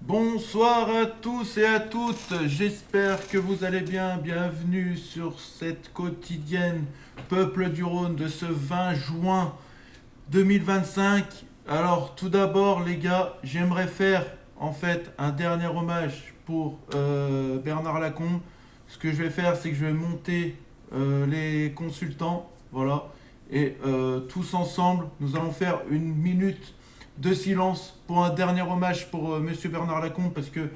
Bonsoir à tous et à toutes, j'espère que vous allez bien. Bienvenue sur cette quotidienne Peuple du Rhône de ce 20 juin 2025. Alors tout d'abord les gars, j'aimerais faire en fait un dernier hommage pour Bernard Lacombe. Ce que je vais faire, c'est que je vais monter les consultants, voilà, et tous ensemble, nous allons faire une minute de silence pour un dernier hommage pour Monsieur Bernard Lacombe, parce que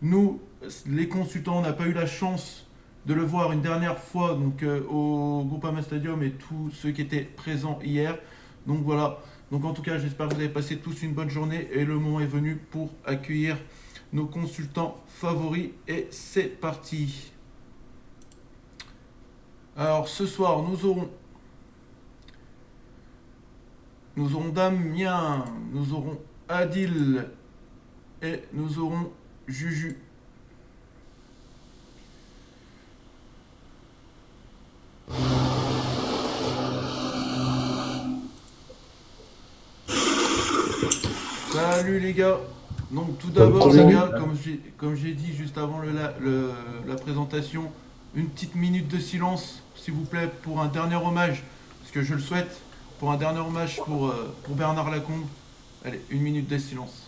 nous, les consultants, on n'a pas eu la chance de le voir une dernière fois donc au Groupama Stadium et tous ceux qui étaient présents hier. Donc voilà. Donc en tout cas, j'espère que vous avez passé tous une bonne journée et le moment est venu pour accueillir nos consultants favoris et c'est parti. Alors ce soir, nous aurons Damien, nous aurons Adil et nous aurons Juju. Salut les gars. Donc tout d'abord les gars, comme j'ai dit juste avant la présentation, une petite minute de silence, s'il vous plaît, pour un dernier hommage, parce que je le souhaite, pour un dernier hommage pour Bernard Lacombe. Allez, une minute de silence.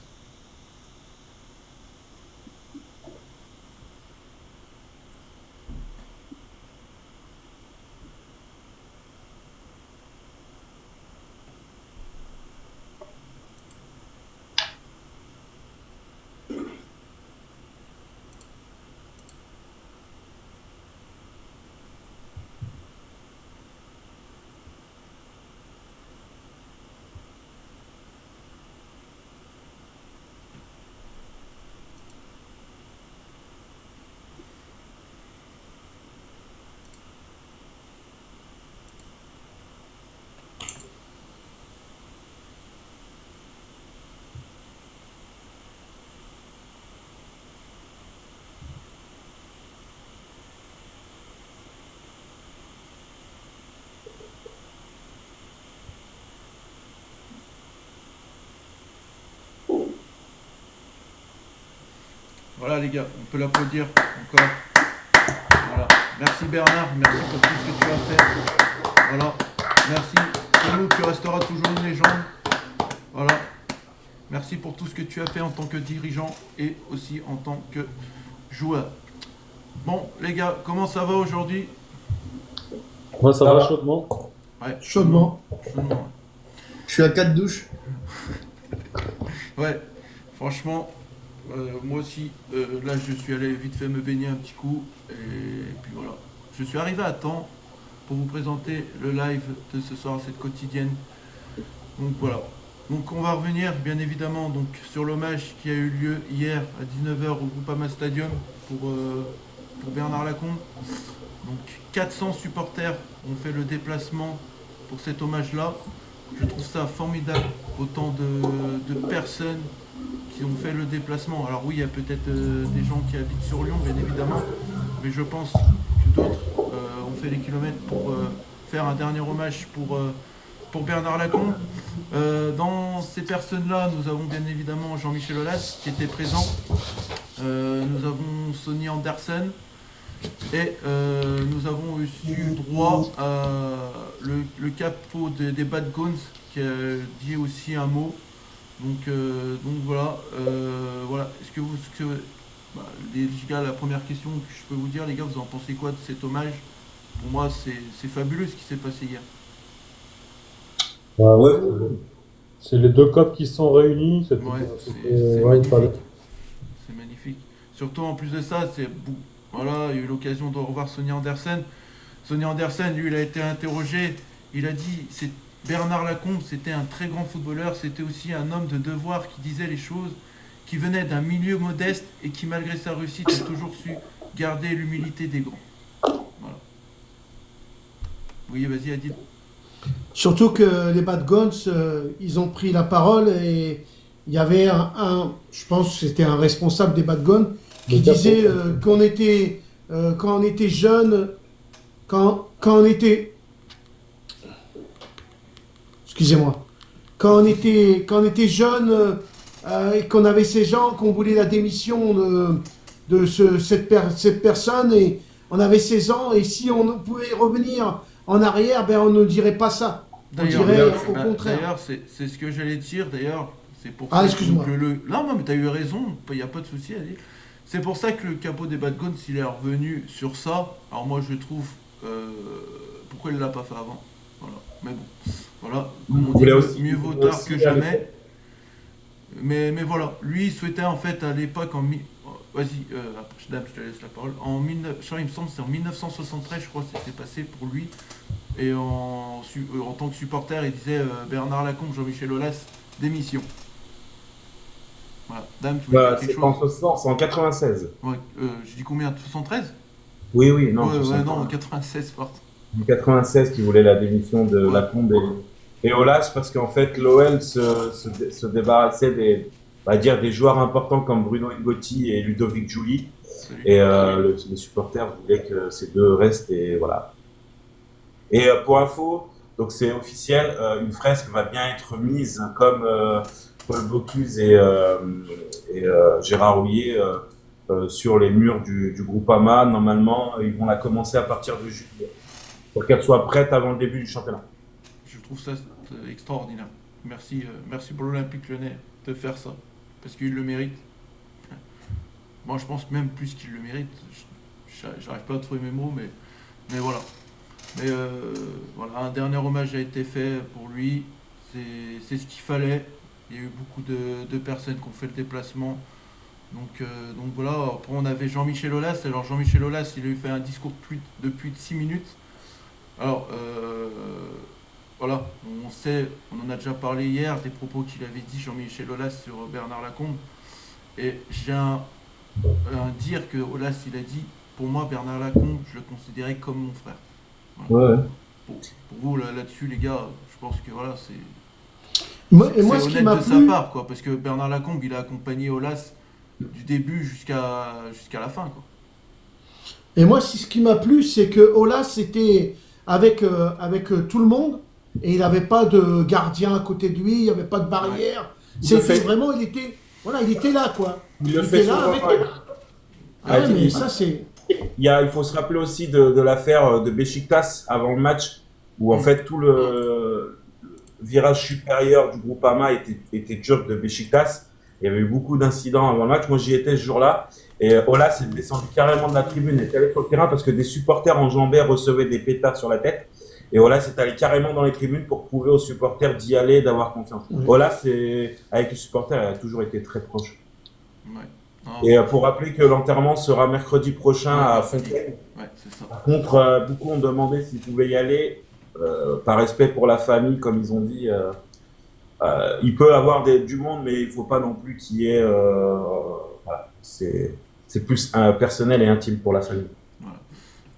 Voilà les gars, on peut l'applaudir encore. Voilà. Merci Bernard, merci pour tout ce que tu as fait. Voilà. Merci pour nous, tu resteras toujours une légende. Voilà. Merci pour tout ce que tu as fait en tant que dirigeant et aussi en tant que joueur. Bon les gars, comment ça va aujourd'hui? Moi, ça va chaudement. Ouais, Chaudement. chaudement. Je suis à 4 douches. Ouais, franchement, moi aussi, là je suis allé vite fait me baigner un petit coup et puis voilà. Je suis arrivé à temps pour vous présenter le live de ce soir, cette quotidienne. Donc voilà. Donc on va revenir bien évidemment donc, sur l'hommage qui a eu lieu hier à 19 h au Groupama Stadium pour Bernard Lacombe. Donc 400 supporters ont fait le déplacement pour cet hommage-là. Je trouve ça formidable, autant de personnes qui ont fait le déplacement. Alors oui, il y a peut-être des gens qui habitent sur Lyon, bien évidemment, mais je pense que d'autres ont fait les kilomètres pour faire un dernier hommage pour Bernard Lacombe. Dans ces personnes-là, nous avons bien évidemment Jean-Michel Aulas qui était présent. Nous avons Sonny Andersen. Et nous avons eu droit à le capot des Bad Guns qui a dit aussi un mot. Donc voilà. Voilà. Est-ce que bah, les gars, la première question que je peux vous dire, les gars, vous en pensez quoi de cet hommage? Pour moi, c'est fabuleux ce qui s'est passé hier. Ouais, c'est les deux copes qui sont réunis. Ouais, c'est ouais, magnifique. C'est magnifique. Surtout en plus de ça, voilà, il y a eu l'occasion de revoir Sonny Andersen. Sonny Andersen, lui, il a été interrogé. Il a dit, Bernard Lacombe, c'était un très grand footballeur. C'était aussi un homme de devoir qui disait les choses, qui venait d'un milieu modeste et qui, malgré sa réussite, a toujours su garder l'humilité des grands. Voilà. Oui, vas-y, Adil. Surtout que les Bad Guns, ils ont pris la parole et il y avait je pense que c'était un responsable des Bad Guns qui disait quand on était jeune, quand on était, excusez-moi, quand on était jeune, et qu'on avait ces gens, qu'on voulait la démission cette personne, et on avait 16 ans, et si on pouvait revenir en arrière, ben on ne dirait pas ça. On dirait au contraire. D'ailleurs, c'est ce que j'allais dire, d'ailleurs. C'est pour Ah, ça excuse-moi. que le... Non, mais t'as eu raison, il n'y a pas de souci, allez. C'est pour ça que le capot des Bad Guns, il est revenu sur ça. Alors moi, je trouve... pourquoi il ne l'a pas fait avant? Voilà. Mais bon, voilà. Comme on dit, mieux vaut tard que jamais. Mais voilà, lui, il souhaitait en fait à l'époque, vas-y, je te laisse la parole. Il me semble que c'est en 1973, je crois, que c'est passé pour lui. Et en tant que supporter, il disait Bernard Lacombe, Jean-Michel Aulas, démission. Voilà. Dame, tu voulais dire quelque chose? C'est en ce sens, c'est en 96. Ouais, je dis combien? 73? Oui, non. Ouais, non, en 96, pardon. En 96, qui voulait la démission de Lacombe et Aulas, parce qu'en fait, l'OL se débarrassait des joueurs importants comme Bruno Ngotti et Ludovic Giuli. Et les supporters voulaient que ces deux restent, et voilà. Et pour info, donc c'est officiel, une fresque va bien être mise comme Paul Bocuse et Gérard Rouillet sur les murs du Groupama. Normalement, ils vont la commencer à partir de juillet, pour qu'elle soit prête avant le début du championnat. Je trouve ça extraordinaire. Merci pour l'Olympique Lyonnais de faire ça, parce qu'il le mérite. Moi, je pense même plus qu'il le mérite. J'arrive pas à trouver mes mots, mais voilà. Mais voilà, un dernier hommage a été fait pour lui. C'est ce qu'il fallait. Il y a eu beaucoup de personnes qui ont fait le déplacement. Donc voilà. Après, on avait Jean-Michel Aulas. Alors Jean-Michel Aulas, il a eu fait un discours de plus de 6 minutes. Alors voilà, on en a déjà parlé hier, des propos qu'il avait dit Jean-Michel Aulas sur Bernard Lacombe. Et j'ai un dire que Aulas, il a dit, pour moi, Bernard Lacombe, je le considérais comme mon frère. Voilà. Ouais. Pour vous, là-dessus, les gars, je pense que voilà, c'est Ce qui honnête m'a de plu, sa part, quoi, parce que Bernard Lacombe, il a accompagné Aulas du début jusqu'à la fin, quoi. et moi, ce qui m'a plu, c'est que Aulas était avec tout le monde, et il n'avait pas de gardien à côté de lui, il n'y avait pas de barrière. C'était vraiment, il était là, quoi. Il le fait était là avec. Ah ouais, mais ça, c'est. Il faut se rappeler aussi de l'affaire de Beşiktaş avant le match, où en fait tout le virage supérieur du Groupama était turc de Beşiktaş. Il y avait eu beaucoup d'incidents avant le match. Moi, j'y étais ce jour-là. Et Aulas est descendu carrément de la tribune et est allé sur le terrain parce que des supporters enjambés recevaient des pétards sur la tête. Et Aulas est allé carrément dans les tribunes pour prouver aux supporters d'y aller, d'avoir confiance. Oui. Aulas, avec les supporters, il a toujours été très proche. Ouais. Et pour rappeler que l'enterrement sera mercredi prochain à Fontaine. Ouais, c'est ça. Par contre, beaucoup ont demandé s'ils pouvaient y aller, par respect pour la famille, comme ils ont dit. Il peut y avoir du monde, mais il ne faut pas non plus qu'il y ait... voilà, c'est plus personnel et intime pour la famille. Voilà.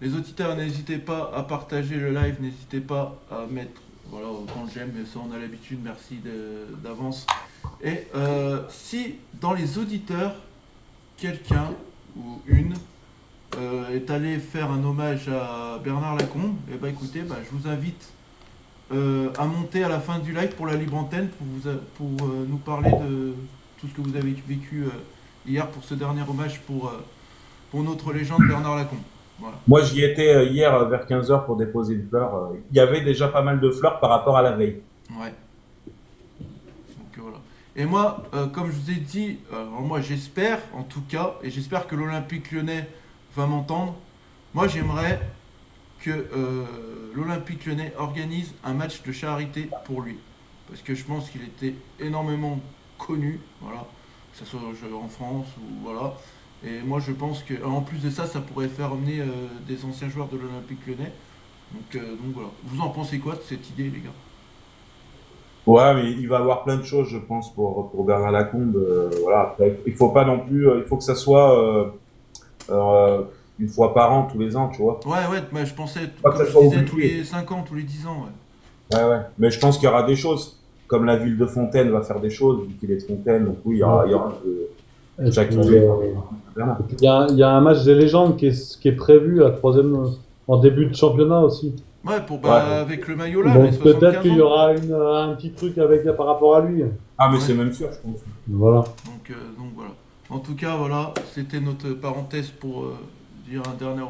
Les auditeurs, n'hésitez pas à partager le live, n'hésitez pas à mettre autant j'aime, mais ça on a l'habitude, merci d'avance. Et si dans les auditeurs, quelqu'un ou une est allé faire un hommage à Bernard Lacombe, et écoutez, je vous invite à monter à la fin du live pour la libre antenne pour nous parler de tout ce que vous avez vécu hier pour ce dernier hommage pour notre légende Bernard Lacombe. Voilà. Moi, j'y étais hier vers 15h pour déposer une fleur. Il y avait déjà pas mal de fleurs par rapport à la veille. Ouais. Donc voilà. Et moi, comme je vous ai dit, moi j'espère en tout cas, et j'espère que l'Olympique Lyonnais va m'entendre, moi j'aimerais que l'Olympique Lyonnais organise un match de charité pour lui. Parce que je pense qu'il était énormément connu, voilà, que ce soit en France ou voilà. Et moi je pense que en plus de ça, ça pourrait faire emmener des anciens joueurs de l'Olympique Lyonnais. Donc voilà. Vous en pensez quoi de cette idée, les gars? Ouais, mais il va y avoir plein de choses, je pense, pour Bernard Lacombe. Voilà. Après, il faut pas non plus, il faut que ça soit une fois par an, tous les ans, tu vois. Ouais, mais je pensais, Pas comme que ça je soit disais, tous obligé. les 5 ans, tous les 10 ans, ouais. Ouais. Mais je pense qu'il y aura des choses. Comme la ville de Fontaine va faire des choses, vu qu'il est de Fontaine. Donc oui, il y aura Et chaque puis, ville. il y a un match des légendes qui est prévu en En début de championnat aussi. Ouais, Ouais. avec le maillot là, les Donc peut-être 75 qu'il y ans. aura un petit truc avec par rapport à lui. Ah, mais Ouais. c'est même sûr, je pense. Voilà. Donc voilà. En tout cas, voilà, c'était notre parenthèse pour dire un dernier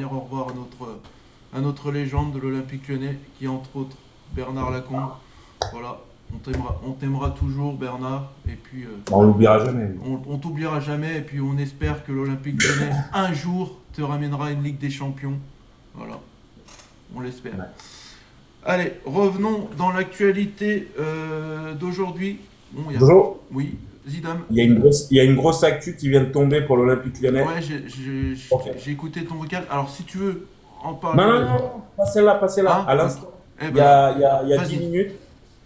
au revoir à notre légende de l'Olympique Lyonnais, qui est entre autres Bernard Lacombe. Voilà, on t'aimera toujours, Bernard. Et puis, On l'oubliera jamais. on t'oubliera jamais. Et puis, on espère que l'Olympique Lyonnais, un jour, te ramènera une Ligue des Champions. Voilà, on l'espère. Ouais. Allez, revenons dans l'actualité d'aujourd'hui. Bon, Bonjour. Oui, Zidane. Il y a une grosse actu qui vient de tomber pour l'Olympique Lyonnais. Ouais, j'ai Ok. écouté ton vocal. Alors, si tu veux en parler. Non, pas celle-là, pas celle-là. Ah, À l'instant, Eh il y ben, a vas-y. 10 minutes,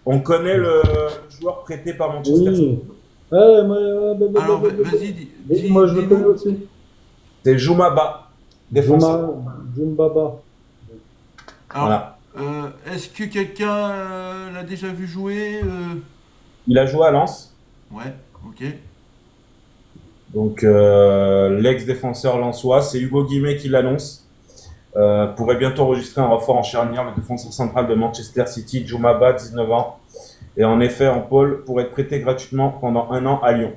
on connaît le joueur prêté par Manchester City. Oui. Alors, vas-y, Moi, je le connais dis-nous. aussi. C'est Joumaba, défenseur. Jumbaba. Alors, Voilà. est-ce que quelqu'un l'a déjà vu jouer Il a joué à Lens, Ouais, ok. donc l'ex-défenseur lensois. C'est Hugo Guimet qui l'annonce. Pourrait bientôt enregistrer un renfort en charnière, le défenseur central de Manchester City, Joumaba, 19 ans. Et en effet, en pôle, pour être prêté gratuitement pendant 1 an à Lyon.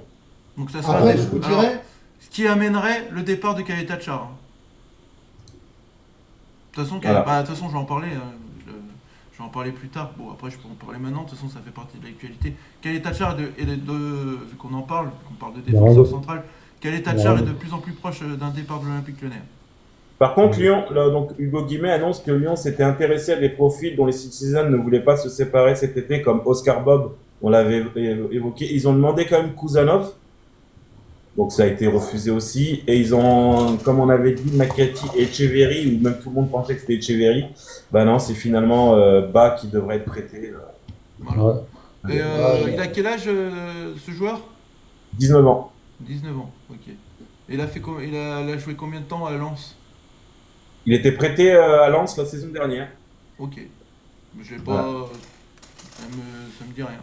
Donc, ça sera. Après, je vous Alors, dirais, ce qui amènerait le départ de Kaleta Tchar. De toute façon, Voilà. de toute façon, je vais en parler. Je vais en parler plus tard. Bon, après, je peux en parler maintenant. De toute façon, ça fait partie de l'actualité. Kaleta Tchar vu qu'on en parle, qu'on parle de défenseur central, Kaleta Tchar est de plus en plus proche d'un départ de l'Olympique Lyonnais. Par contre, Lyon, là, donc Hugo Guimet annonce que Lyon s'était intéressé à des profils dont les Citizens ne voulaient pas se séparer cet été, comme Oscar Bob, on l'avait évoqué. Ils ont demandé quand même Kouzanov, donc ça a été refusé aussi. Et ils ont, comme on avait dit, Makati et Echeverry, ou même tout le monde pensait que c'était Echeverry. Bah non, c'est finalement Ba qui devrait être prêté. Voilà. Ouais. Et il a quel âge ce joueur 19 ans. 19 ans, ok. Et il a joué combien de temps à Lens? Il était prêté à Lens la saison dernière. Ok. J'ai pas. Voilà. Ça me dit rien.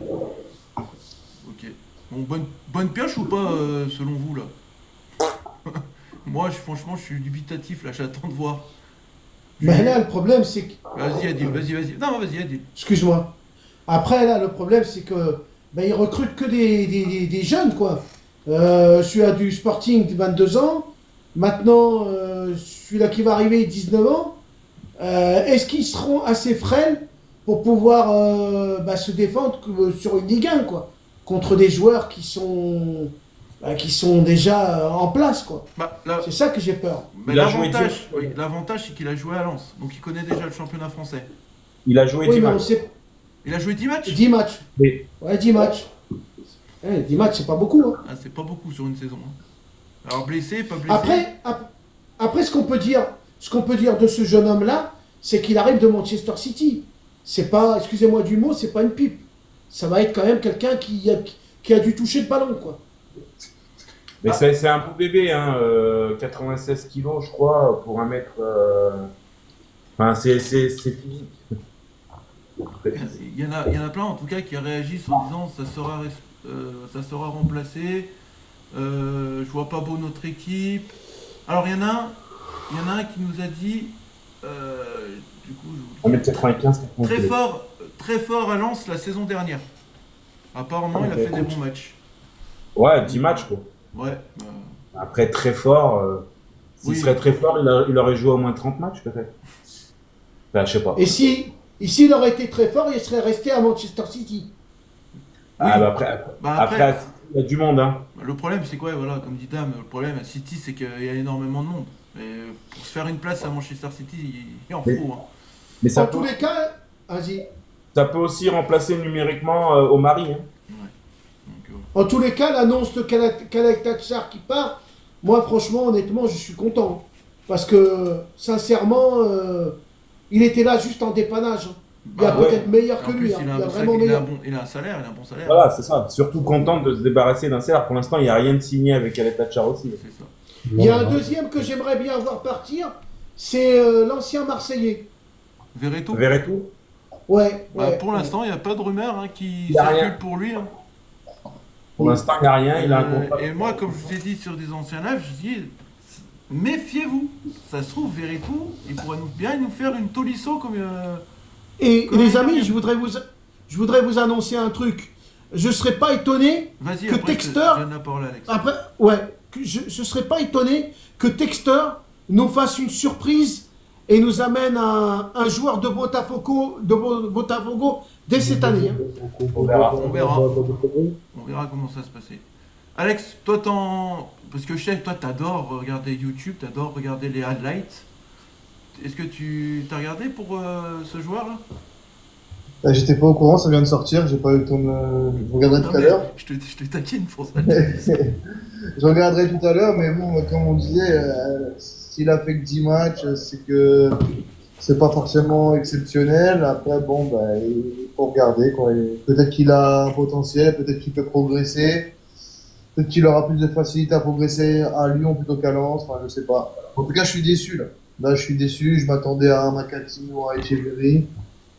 Ok. Bon, bonne pioche ou pas selon vous là? Moi, franchement, je suis dubitatif là, j'attends de voir. mais là, le problème, c'est que. Vas-y, Adil, vas-y. Non, vas-y, Adil. Excuse-moi. Après, là, le problème, c'est que ben, ils recrutent que des jeunes, quoi. Celui-là du Sporting, 22 ans. Maintenant, celui-là qui va arriver, 19 ans. Est-ce qu'ils seront assez frêles pour pouvoir se défendre sur une Ligue 1, quoi, contre des joueurs qui sont déjà en place, quoi. C'est ça que j'ai peur. Mais Il a joué l'avantage, c'est qu'il a joué à Lens. Donc il connaît déjà le championnat français. Il a joué Oui, 10 mais on matchs. sait. Il a joué 10 matchs 10 matchs. Oui. Ouais, 10 matchs. 10 matchs, c'est pas beaucoup, hein. Ah, c'est pas beaucoup sur une saison. Hein. Alors blessé, pas blessé. Après, ce qu'on peut dire de ce jeune homme-là, c'est qu'il arrive de Manchester City. C'est pas, excusez-moi du mot, c'est pas une pipe. Ça va être quand même quelqu'un qui a dû toucher le ballon, quoi. Mais c'est un beau bébé, hein, 96 kilos, je crois, pour un mètre. Enfin, c'est physique. Il y en a plein en tout cas qui réagissent en disant ça sera remplacé. Je vois pas beau notre équipe. Alors il y en a un qui nous a dit du coup je vous le dis, 1m95, très fort à Lens la saison dernière. Apparemment il a fait des bons matchs. Ouais, 10 matchs, quoi. Ouais. Après, très fort. S'il Oui. serait très fort, il aurait joué au moins 30 matchs, peut-être. Enfin, je sais pas. Et s'il aurait été très fort, il serait resté à Manchester City. Ah, Oui. après, il y a du monde, hein. Le problème c'est quoi, voilà, comme dit Dame, le problème à City c'est qu'il y a énormément de monde. Et pour se faire une place à Manchester City, il en faut. Hein. Mais Dans tous les cas, vas-y. ça peut aussi remplacer numériquement au mari, hein. Donc, En tous les cas, l'annonce de Kaleta Tchar qui part, moi, franchement, honnêtement, je suis content. Parce que, sincèrement, il était là juste en dépannage. Il y a ouais. peut-être meilleur En que plus, lui. il a, Il y a un, vraiment il a un meilleur. bon, il a un salaire, il a un bon salaire. Voilà, c'est ça. Surtout content de se débarrasser d'un salaire. Pour l'instant, il n'y a rien de signé avec Kaleta Tchar aussi. C'est ça. Il y a un deuxième que j'aimerais bien voir partir, c'est l'ancien Marseillais. Verretou. Verretou. Ouais. ouais. Pour l'instant, il n'y a pas de rumeur qui Il y a rien. circule pour lui. Hein. Pour l'instant, il n'y a rien. Il a un contrat. Et moi, comme je vous ai dit sur des anciens lives, je dis méfiez-vous. Ça se trouve, Veretout, il pourrait bien nous faire une Tolisso comme. Et Comment les il amis, revient je voudrais vous annoncer un truc. Je ne serais pas étonné Vas-y, que après, Texter, je donne la parole à Alex. après, ouais, je ne serais pas étonné que Texter nous fasse une surprise et nous amène un joueur de Botafogo, dès cette année. Hein. On verra. On verra. On verra comment ça se passait. Alex, toi, parce que je sais que toi, t'adores regarder YouTube, t'adores regarder les highlights. Est-ce que tu t'as regardé pour ce joueur-là? J'étais pas au courant, ça vient de sortir, j'ai pas eu le temps de je regarderai Non, tout à mais l'heure. je te taquine pour ça. Je regarderai tout à l'heure, mais bon, comme on disait, s'il a fait que 10 matchs, c'est que c'est pas forcément exceptionnel. Après, bon, bah, il faut regarder, quoi. Et peut-être qu'il a un potentiel, peut-être qu'il peut progresser, peut-être qu'il aura plus de facilité à progresser à Lyon plutôt qu'à Lens, enfin, je sais pas. En tout cas, je suis déçu, là. Là, je suis déçu, je m'attendais à un Makatino, à Echeverry.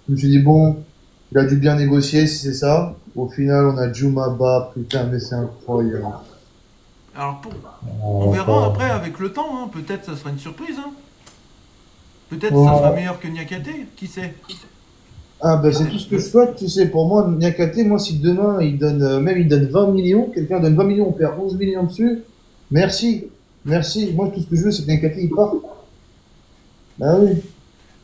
Je me suis dit, bon, il a dû bien négocier si c'est ça. Au final, on a Djoumaba, putain, mais c'est incroyable. Alors, on verra après avec le temps. Hein. Peut-être ça sera une surprise. Hein. Peut-être ça sera meilleur que Niakate. Qui sait? Ah, ben c'est tout ce que je souhaite, tu sais. Pour moi, Niakate, moi, si demain, il donne, même il donne 20 millions, quelqu'un donne 20 millions, on perd 11 millions dessus. Merci. Merci. Moi, tout ce que je veux, c'est que Niakate, il parte. Ah oui.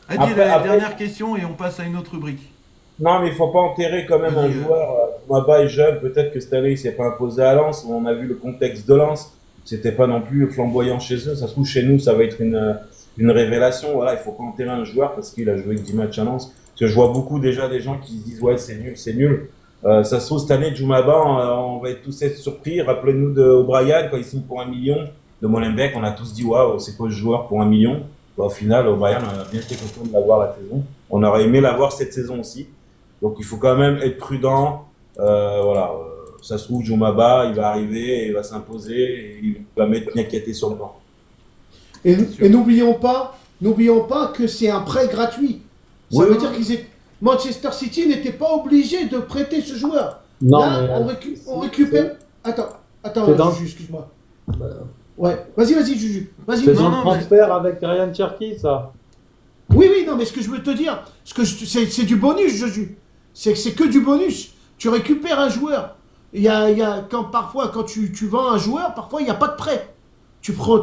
Allez, Après- la après- dernière question et on passe à une autre rubrique. Non, mais il faut pas enterrer quand même un Vas-y, joueur. Maba est jeune, peut-être que cette année il s'est pas imposé à Lens. On a vu le contexte de Lens. C'était pas non plus flamboyant chez eux. Ça se trouve chez nous, ça va être une révélation. Voilà, il faut pas enterrer un joueur parce qu'il a joué que 10 matchs à Lens. Parce que je vois beaucoup déjà des gens qui se disent ouais c'est nul, c'est nul. Ça se trouve cette année Djoumaba, on va être tous être surpris. Rappelez-nous de O'Brien quand il signe pour 1 million. De Molenbeek, on a tous dit waouh c'est quoi ce joueur pour 1 million. Bah, au final O'Brien on a bien été content de l'avoir la saison. On aurait aimé l'avoir cette saison aussi. Donc il faut quand même être prudent. Voilà, ça se trouve, Djoumaba, il va arriver, il va s'imposer, et il va mettre Niakate sur le banc. Et n'oublions pas que c'est un prêt gratuit. Ça Oui, veut oui. dire Manchester City n'était pas obligé de prêter ce joueur. Non, Là, mais on récupère. Attends, c'est dans- Juju, excuse-moi. Ouais, vas-y, Juju. Vas-y. c'est Non, dans non, le transfert avec Ryan Cherky, ça. Oui, non, mais ce que je veux te dire, c'est du bonus, Juju. C'est que du bonus. Tu récupères un joueur. Parfois, quand tu vends un joueur, parfois, il n'y a pas de prêt. Tu vends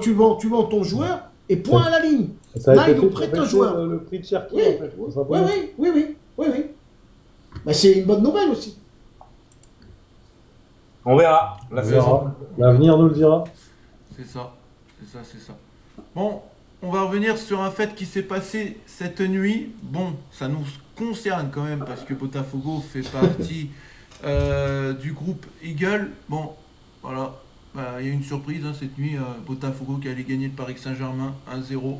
ton joueur et point à la ligne. Ça a Là, été ils nous fait pour prêtent un baisser joueur. le prix de Cherky, Oui, en fait. tout simplement. oui. Bah, c'est une bonne nouvelle aussi. On verra la On saison. verra. L'avenir nous le dira. C'est ça. Bon, on va revenir sur un fait qui s'est passé cette nuit. Bon, ça nous concerne quand même parce que Botafogo fait partie du groupe Eagle. Bon, voilà. Bah, il y a eu une surprise hein, cette nuit. Botafogo qui allait gagner le Paris Saint-Germain 1-0.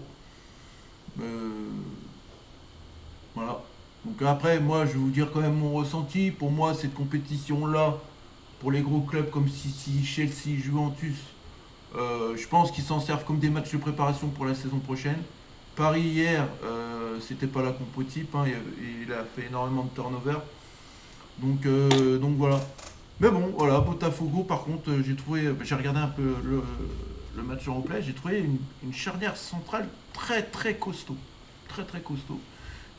Voilà. Donc après, moi, je vais vous dire quand même mon ressenti. Pour moi, cette compétition-là, pour les gros clubs comme City, Chelsea, Juventus, je pense qu'ils s'en servent comme des matchs de préparation pour la saison prochaine. Paris hier, c'était pas la compo type, hein, il a fait énormément de turnover. Donc voilà. Mais bon, voilà, Botafogo, par contre, j'ai regardé un peu le match en replay, j'ai trouvé une charnière centrale très très costaud. Très très costaud.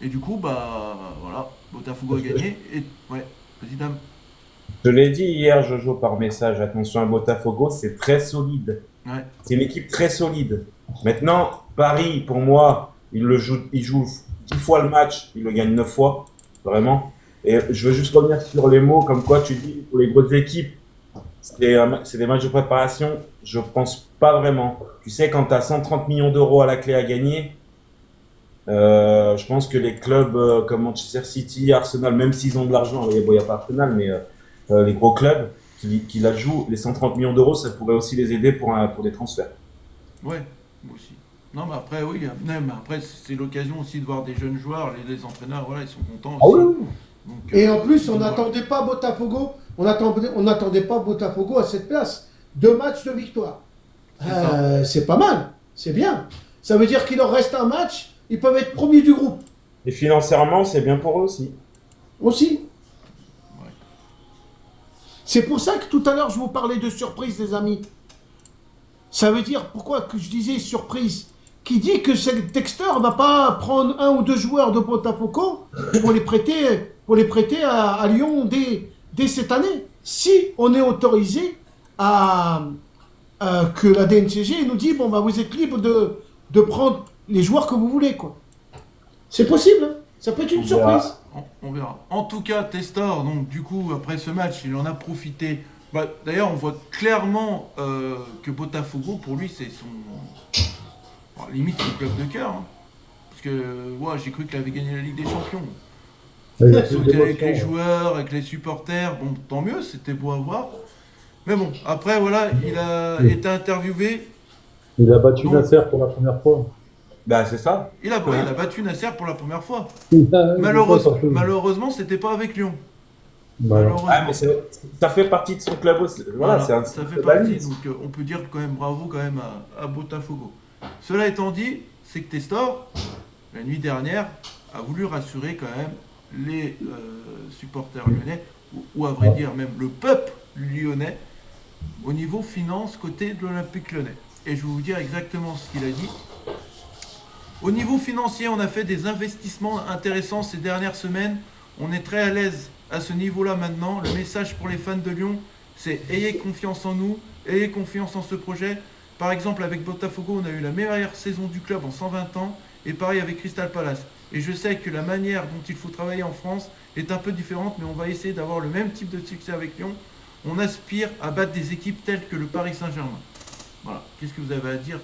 Et du coup, bah voilà, Botafogo a gagné. Et ouais, vas-y dame. Je l'ai dit hier, Jojo, par message, attention à Botafogo, c'est très solide. Ouais. C'est une équipe très solide. Maintenant, Paris, pour moi, il joue 10 fois le match, il le gagne 9 fois, vraiment. Et je veux juste revenir sur les mots, comme quoi tu dis, pour les grosses équipes, c'est des matchs de préparation, je pense pas vraiment. Tu sais, quand tu as 130 millions d'euros à la clé à gagner, je pense que les clubs comme Manchester City, Arsenal, même s'ils ont de l'argent, il n'y a pas Arsenal, mais les gros clubs qui la jouent, les 130 millions d'euros, ça pourrait aussi les aider pour des transferts. Ouais, moi aussi. Non, mais après, oui, mais après, c'est l'occasion aussi de voir des jeunes joueurs, les entraîneurs, voilà, ils sont contents Ah aussi. oui, oui. Donc, Et en plus, on voilà. n'attendait pas Botafogo. On n'attendait pas Botafogo à cette place. 2 matchs de victoire. C'est pas mal. C'est bien. Ça veut dire qu'il leur reste un match. Ils peuvent être premiers du groupe. Et financièrement, c'est bien pour eux aussi. Aussi. Ouais. C'est pour ça que tout à l'heure, je vous parlais de surprise, les amis. Ça veut dire, pourquoi que je disais surprise? Qui dit que Textor va pas prendre un ou deux joueurs de Botafogo pour les prêter à Lyon dès cette année. Si on est autorisé que la DNCG nous dit, bon, bah, vous êtes libre de prendre les joueurs que vous voulez, quoi. C'est possible, hein. Ça peut être une surprise. On verra. En tout cas, Testor, donc du coup, après ce match, il en a profité. Bah, d'ailleurs, on voit clairement que Botafogo, pour lui, c'est limite son club de cœur. Hein. Parce que j'ai cru qu'il avait gagné la Ligue des Champions. Il a plus Sauter avec d'émotion, les ouais. joueurs, avec les supporters, bon, tant mieux, c'était beau à voir. Mais bon, après, voilà, il a été interviewé. Il a battu Donc- Nasser pour la première fois. Bah, c'est ça. Il a battu Nasser pour la première fois. Bah, Malheureusement, c'était pas avec Lyon. Voilà. Malheureusement. Ah, mais ça fait partie de son club aussi. Voilà, c'est un ça fait club partie, à lui. donc on peut dire quand même bravo quand même à Botafogo. Cela étant dit, c'est que Testor, la nuit dernière, a voulu rassurer quand même les supporters lyonnais, ou à vrai dire même le peuple lyonnais, au niveau finance côté de l'Olympique lyonnais. Et je vais vous dire exactement ce qu'il a dit. Au niveau financier, on a fait des investissements intéressants ces dernières semaines. On est très à l'aise à ce niveau-là maintenant. Le message pour les fans de Lyon, c'est ayez confiance en nous, ayez confiance en ce projet. Par exemple, avec Botafogo, on a eu la meilleure saison du club en 120 ans. Et pareil avec Crystal Palace. Et je sais que la manière dont il faut travailler en France est un peu différente, mais on va essayer d'avoir le même type de succès avec Lyon. On aspire à battre des équipes telles que le Paris Saint-Germain. Voilà. Qu'est-ce que vous avez à dire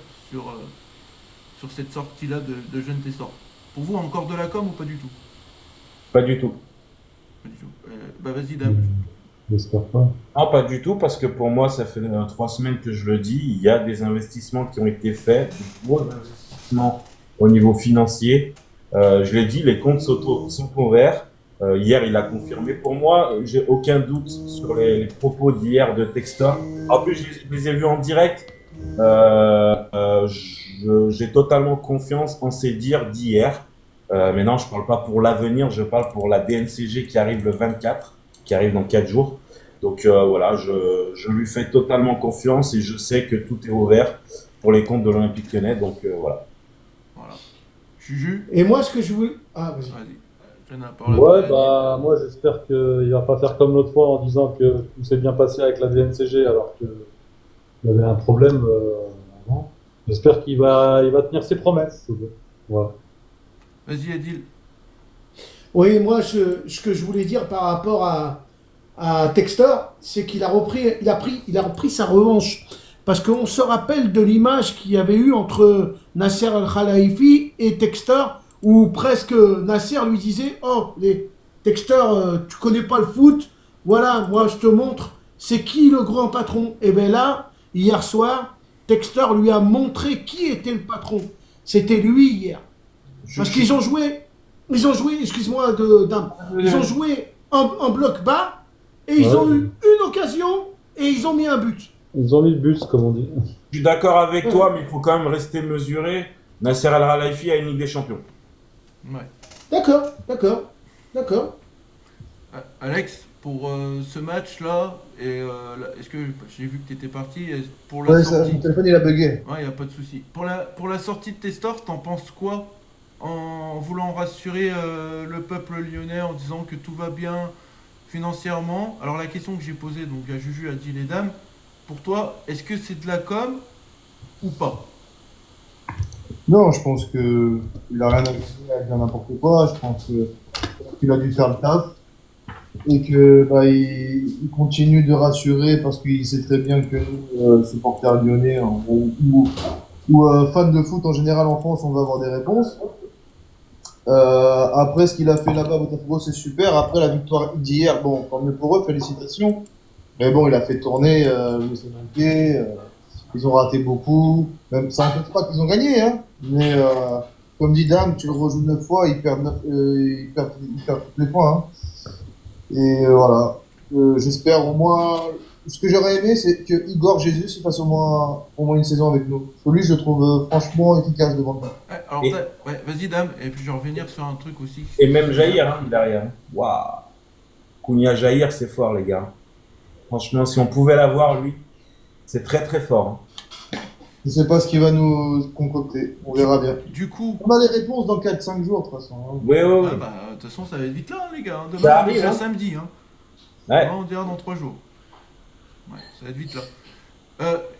sur cette sortie-là de jeune Testor? Pour vous, encore de la com ou pas du tout? Pas du tout. Pas du tout. Vas-y, Dame. J'espère pas. Non, pas du tout, parce que pour moi, ça fait 3 semaines que je le dis. Il y a des investissements qui ont été faits, des gros investissements au niveau financier. Je l'ai dit, les comptes sont ouverts. Hier, il a confirmé. Pour moi, j'ai aucun doute sur les propos d'hier de Textor. En plus, je les ai vus en direct. J'ai totalement confiance en ses dires d'hier. Mais non, je parle pas pour l'avenir, je parle pour la DNCG qui arrive le 24, qui arrive dans 4 jours. Donc voilà, je lui fais totalement confiance et je sais que tout est ouvert pour les comptes de l'Olympique Lyonnais. Donc voilà. Voilà. Juju, Et moi, ce que je voulais... Ah, vas-y. vas-y. Je donne la parole à Ouais, toi. moi j'espère qu'il va pas faire comme l'autre fois en disant que tout s'est bien passé avec la DNCG alors qu'il y avait un problème avant. J'espère qu'il va tenir ses promesses. Voilà. Vas-y, Adil. Oui, moi, ce que je voulais dire par rapport à Textor, c'est qu'il a repris sa revanche. Parce qu'on se rappelle de l'image qu'il y avait eu entre Nasser Al-Khelaifi et Textor, où presque Nasser lui disait « Oh, Textor, tu connais pas le foot, voilà, moi je te montre, c'est qui le grand patron ?» Et bien là, hier soir, Textor lui a montré qui était le patron. C'était lui hier. Parce qu'ils ont joué, excuse-moi, Dame, ils ont joué en bloc bas et ils ont eu une occasion et ils ont mis un but. Ils ont mis le bus, comme on dit. Je suis d'accord avec toi, mais il faut quand même rester mesuré. Nasser Al-Khelaifi a une Ligue des Champions. Ouais. D'accord. Alex, pour ce match-là, est-ce que j'ai vu que tu étais parti pour la Ouais, sortie? mon téléphone il a bugué. Ouais, y a pas de souci. Pour la sortie de Testor, t'en penses quoi en voulant rassurer le peuple lyonnais en disant que tout va bien financièrement? Alors la question que j'ai posée donc à Juju, a dit les dames, pour toi, est-ce que c'est de la com ou pas? Non, je pense que il a rien à dire n'importe quoi. Je pense qu'il a dû faire le taf et que il continue de rassurer parce qu'il sait très bien que nous, supporters lyonnais ou fans de foot en général en France, on va avoir des réponses. Après, ce qu'il a fait là-bas, Botafogo, c'est super. Après la victoire d'hier, bon, tant mieux pour eux, félicitations. Mais bon, il a fait tourner Luis Enrique. Ils ont raté beaucoup. Même, ça n'empêche pas qu'ils ont gagné, hein. Mais comme dit Dame, tu le rejoues 9 fois, il perd toutes les fois. Hein. Et voilà. J'espère au moins. Ce que j'aurais aimé, c'est que Igor Jesus il fasse au moins une saison avec nous. Parce que lui, je le trouve franchement efficace devant nous. Ouais, alors, Et- ouais, vas-y dame, et puis je vais revenir sur un truc aussi. Et même Jair, hein, derrière. Waouh. Kounia Jair, c'est fort, les gars. Franchement, si on pouvait l'avoir, lui, c'est très très fort. Hein. Je sais pas ce qu'il va nous concocter. On verra bien. Du coup, On a les réponses dans 4-5 jours, de toute façon. Hein. Oui, oui, oui. de toute façon, ça va être vite là, hein, les gars. Demain, Ça on est arrive, déjà hein. samedi. Hein. Ouais. Demain, on dira dans 3 jours. Ouais, ça va être vite là.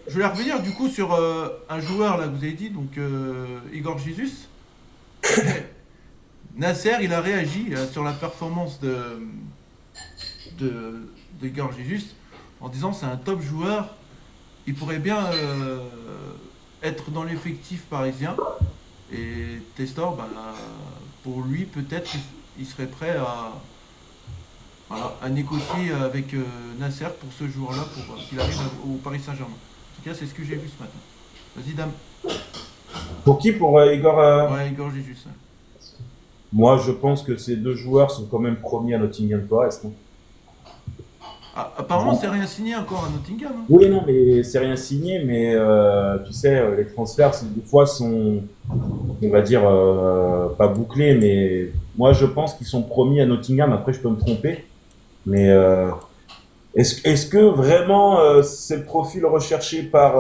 Je voulais revenir du coup sur un joueur là que vous avez dit, donc Igor Jesus. Nasser, il a réagi sur la performance de, de Igor Jesus en disant c'est un top joueur, il pourrait bien être dans l'effectif parisien. Et Testor, bah, pour lui, peut-être il serait prêt à négocier avec Nasser pour ce joueur-là, pour qu'il arrive au Paris Saint-Germain. En tout cas, c'est ce que j'ai vu ce matin. Vas-y, dame. Pour qui? Pour Igor Ouais, Igor Jesus. Ouais. Moi, je pense que ces deux joueurs sont quand même promis à Nottingham Forest. Hein. Ah, apparemment, c'est rien signé encore à Nottingham. Hein. Oui, non, mais c'est rien signé, mais tu sais, les transferts, des fois, sont, on va dire, pas bouclés, mais moi, je pense qu'ils sont promis à Nottingham. Après, je peux me tromper. Mais est-ce que vraiment c'est le profil recherché par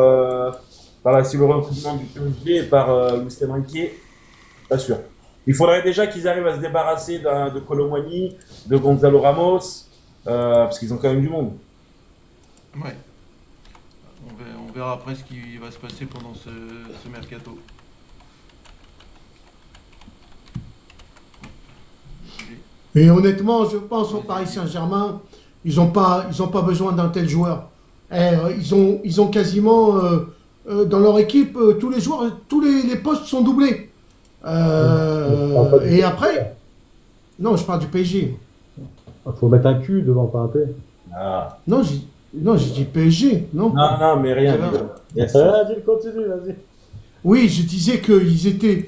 si le recrutement du PSG et par Luis Enrique? Pas sûr. Il faudrait déjà qu'ils arrivent à se débarrasser de Kolo Muani, de Gonzalo Ramos, parce qu'ils ont quand même du monde. Ouais. On verra après ce qui va se passer pendant ce mercato. Et honnêtement, je pense au Paris Saint-Germain, ils ont pas besoin d'un tel joueur. Ils ont quasiment dans leur équipe tous les joueurs, tous les postes sont doublés. Et après, non, je parle du PSG. Il faut mettre un Q devant, pas un P. Ah. Non, j'ai dit PSG, non. Non, non, mais rien. Vas-y, continue, vas-y. Oui, je disais qu'ils étaient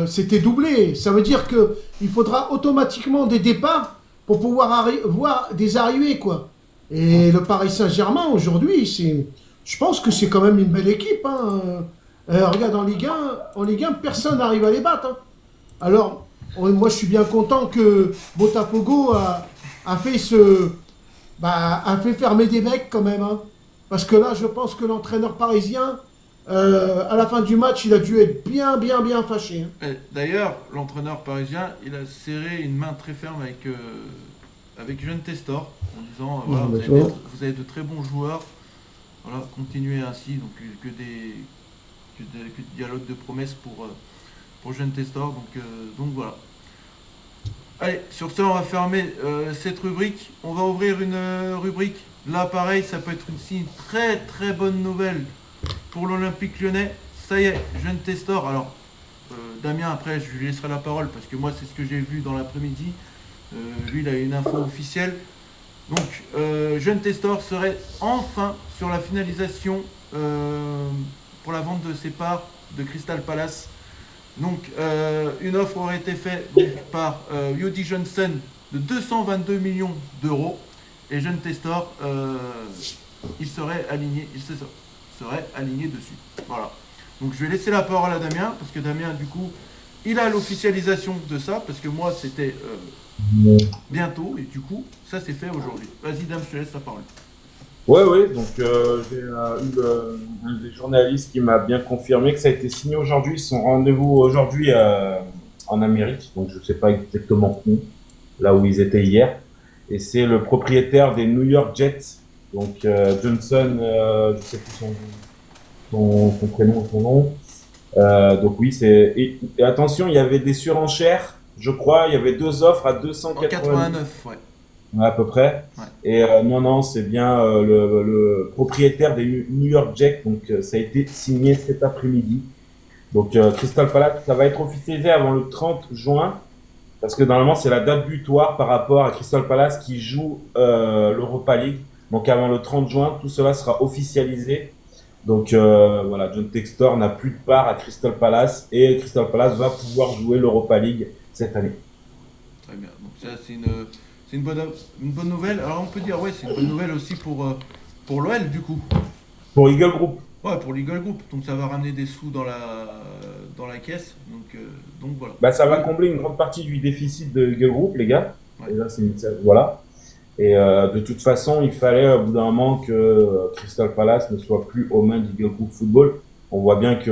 c'était doublé. Ça veut dire que il faudra automatiquement des départs pour pouvoir voir des arrivées, quoi. Et le Paris Saint-Germain aujourd'hui, je pense que c'est quand même une belle équipe. Hein. Regarde en Ligue 1, personne n'arrive à les battre. Hein. Alors, moi, je suis bien content que Botafogo a fait a fait fermer des mecs quand même. Hein. Parce que là, je pense que l'entraîneur parisien, à la fin du match, il a dû être bien fâché. Hein. D'ailleurs, l'entraîneur parisien, il a serré une main très ferme avec Jeune Testor en disant voilà, vous avez de très bons joueurs, voilà, continuez ainsi, donc que des dialogues de promesses pour Jeune Testor, donc voilà. Allez, sur ce, on va fermer cette rubrique. On va ouvrir une rubrique. Là, pareil, ça peut être une très très bonne nouvelle pour l'Olympique Lyonnais. Ça y est, Jeune Testor. Alors, Damien, après, je lui laisserai la parole parce que moi, c'est ce que j'ai vu dans l'après-midi. Lui, il a une info officielle. Donc, Jeune Testor serait enfin sur la finalisation pour la vente de ses parts de Crystal Palace. Donc, une offre aurait été faite par Yodi Johnson de 222 millions d'euros. Et Jeune Testor, il serait aligné dessus. Voilà. Donc, je vais laisser la parole à Damien, parce que Damien, du coup, il a l'officialisation de ça, parce que moi, c'était bientôt, et du coup, ça s'est fait aujourd'hui. Vas-y, Dame, je te laisse la parole. Ouais, donc j'ai eu un des journalistes qui m'a bien confirmé que ça a été signé aujourd'hui. Ils sont rendez-vous aujourd'hui en Amérique, donc je sais pas exactement où, là où ils étaient hier. Et c'est le propriétaire des New York Jets, donc Johnson, je sais plus son prénom, son nom. Donc oui, et attention, il y avait des surenchères, je crois, il y avait 2 offres à 289, ouais. À peu près. Ouais. Et non, c'est bien le propriétaire des New York Jets. Donc ça a été signé cet après-midi. Donc Crystal Palace, ça va être officialisé avant le 30 juin. Parce que normalement, c'est la date butoir par rapport à Crystal Palace qui joue l'Europa League. Donc avant le 30 juin, tout cela sera officialisé. Donc voilà, John Textor n'a plus de part à Crystal Palace. Et Crystal Palace va pouvoir jouer l'Europa League cette année. Très bien. Donc ça, c'est une bonne nouvelle. Alors on peut dire, ouais, c'est une bonne nouvelle aussi pour l'OL du coup. Pour Eagle Group. Ouais, pour l'Eagle Group. Donc ça va ramener des sous dans la caisse. Donc voilà. Bah, ça va combler une grande partie du déficit de Eagle Group, les gars. Ouais. Et là, voilà. Et de toute façon, il fallait au bout d'un moment que Crystal Palace ne soit plus aux mains d'Eagle Group Football. On voit bien que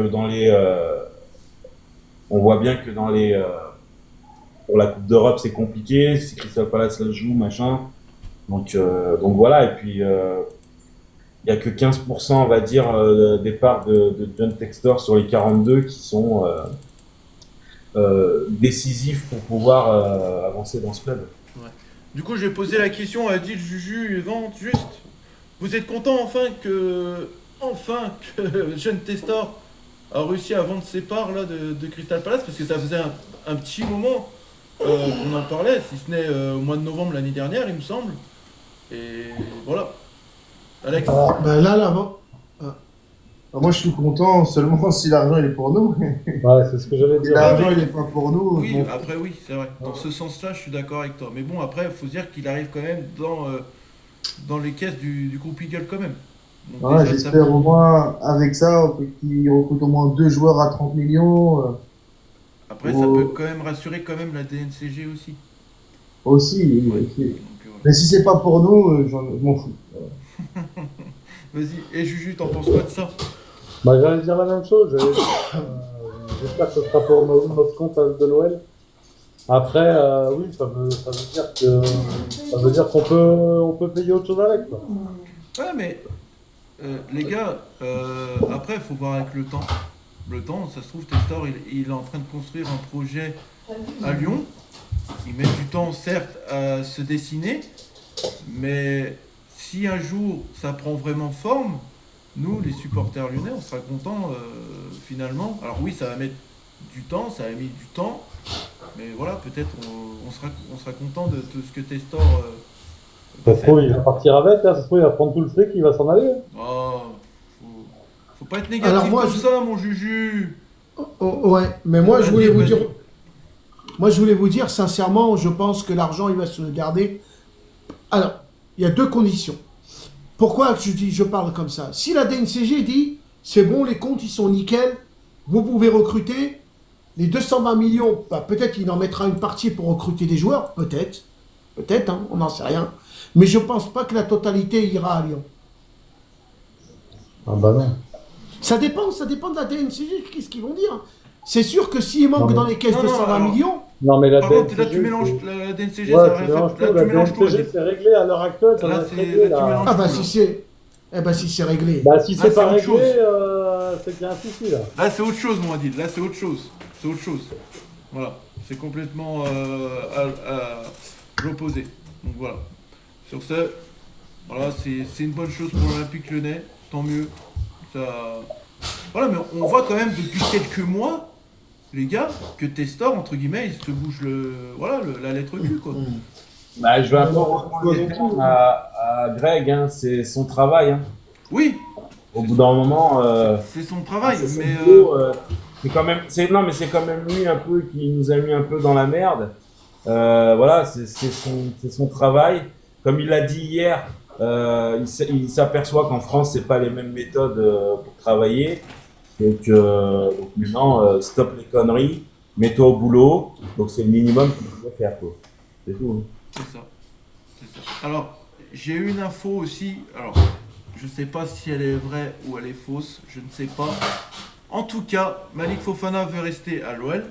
pour la Coupe d'Europe, c'est compliqué. Si Crystal Palace la joue, machin. Donc voilà. Et puis, il y a que 15%, on va dire, des parts de John Textor sur les 42 qui sont décisifs pour pouvoir avancer dans ce club. Du coup, j'ai posé la question à Adil, Juju et Vente, juste. Vous êtes content enfin que John Testor a réussi à vendre ses parts là, de Crystal Palace, parce que ça faisait un petit moment qu'on en parlait, si ce n'est au mois de novembre l'année dernière, il me semble. Et voilà. Alex. Ben là, avant. Moi, je suis content seulement si l'argent il est pour nous. Ouais, c'est ce que j'allais Si dire. l'argent il est pas pour nous, Oui, bon, après oui, c'est vrai. Dans ce sens-là, je suis d'accord avec toi. Mais bon, après, il faut se dire qu'il arrive quand même dans les caisses du groupe Eagle quand même. Donc, ouais, déjà, ça j'espère peut- au moins avec ça qu'il recrute au moins 2 joueurs à 30 millions. Après, ça peut quand même rassurer quand même la DNCG aussi. Aussi, oui, Ouais. aussi. Donc, Mais si c'est pas pour nous, je m'en fous. Vas-y, et Juju, t'en penses quoi de ça? Bah, j'allais dire la même chose. J'espère que ce sera pour notre compte de l'OL. Après, oui, ça veut dire qu'on peut payer autre chose avec, quoi. Ouais, mais les gars, après, il faut voir avec le temps. Le temps, ça se trouve, Testor, il est en train de construire un projet à Lyon. Il met du temps, certes, à se dessiner, mais si un jour ça prend vraiment forme, nous, les supporters lyonnais, on sera contents finalement. Alors oui, ça va mettre du temps, ça a mis du temps, mais voilà, peut-être on sera content de tout ce que Testor Ça va se trouve, faire. il va partir avec, là. Ça se trouve, il va prendre tout le fric, il va s'en aller. Oh, faut pas être négatif Alors moi, comme ça, mon Juju. Ouais, mais moi, je voulais vous Vas-y. dire. Moi, je voulais vous dire, sincèrement, je pense que l'argent, il va se garder. Alors, il y a deux conditions. Pourquoi je parle comme ça? Si la DNCG dit, c'est bon, les comptes, ils sont nickel, vous pouvez recruter, les 220 millions, bah, peut-être il en mettra une partie pour recruter des joueurs, peut-être, hein, on n'en sait rien. Mais je pense pas que la totalité ira à Lyon. Ah bah non. Ça dépend de la DNCG, qu'est-ce qu'ils vont dire. C'est sûr que s'il manque Non, mais- dans les caisses Non, 220 alors- millions, Non, mais la Par contre, là, DNCG, tu mélanges c'est- la DNCG, Ouais, ça tu n'a rien mélanges fait. tout. Là, La tu mélanges tout. DNCG, c'est réglé à l'heure actuelle. Ça Là, va être c'est- réglé, là, tu là. mélanges- ah bah tout, si là. c'est, eh ben si c'est réglé. Bah, si Là, c'est c'est pas autre réglé, chose. c'est qu'il y a un souci, là. Là, c'est autre chose, mon Adil. Là, c'est autre chose. C'est autre chose. Voilà. C'est complètement à l'opposé. Donc voilà. Sur ce, voilà, c'est une bonne chose pour l'Olympique Lyonnais. Tant mieux. Ça... Voilà, mais on voit quand même depuis quelques mois, les gars, que Testor, entre guillemets, il se bouge la lettre Q, quoi. Bah, je vais un peu reprendre les termes à Greg, hein, c'est son travail. Hein. Oui, Au bout d'un moment, c'est son travail, c'est son mais boulot, c'est quand même, non, mais c'est quand même lui un peu qui nous a mis un peu dans la merde. Voilà, c'est son travail. Comme il l'a dit hier, il s'aperçoit qu'en France, c'est pas les mêmes méthodes pour travailler. Donc maintenant, stop les conneries, mets-toi au boulot. Donc c'est le minimum qu'il faut faire, quoi. C'est tout. c'est ça. C'est ça. Alors, j'ai eu une info aussi. Alors, je sais pas si elle est vraie ou elle est fausse. Je ne sais pas. En tout cas, Malik Fofana veut rester à l'OL.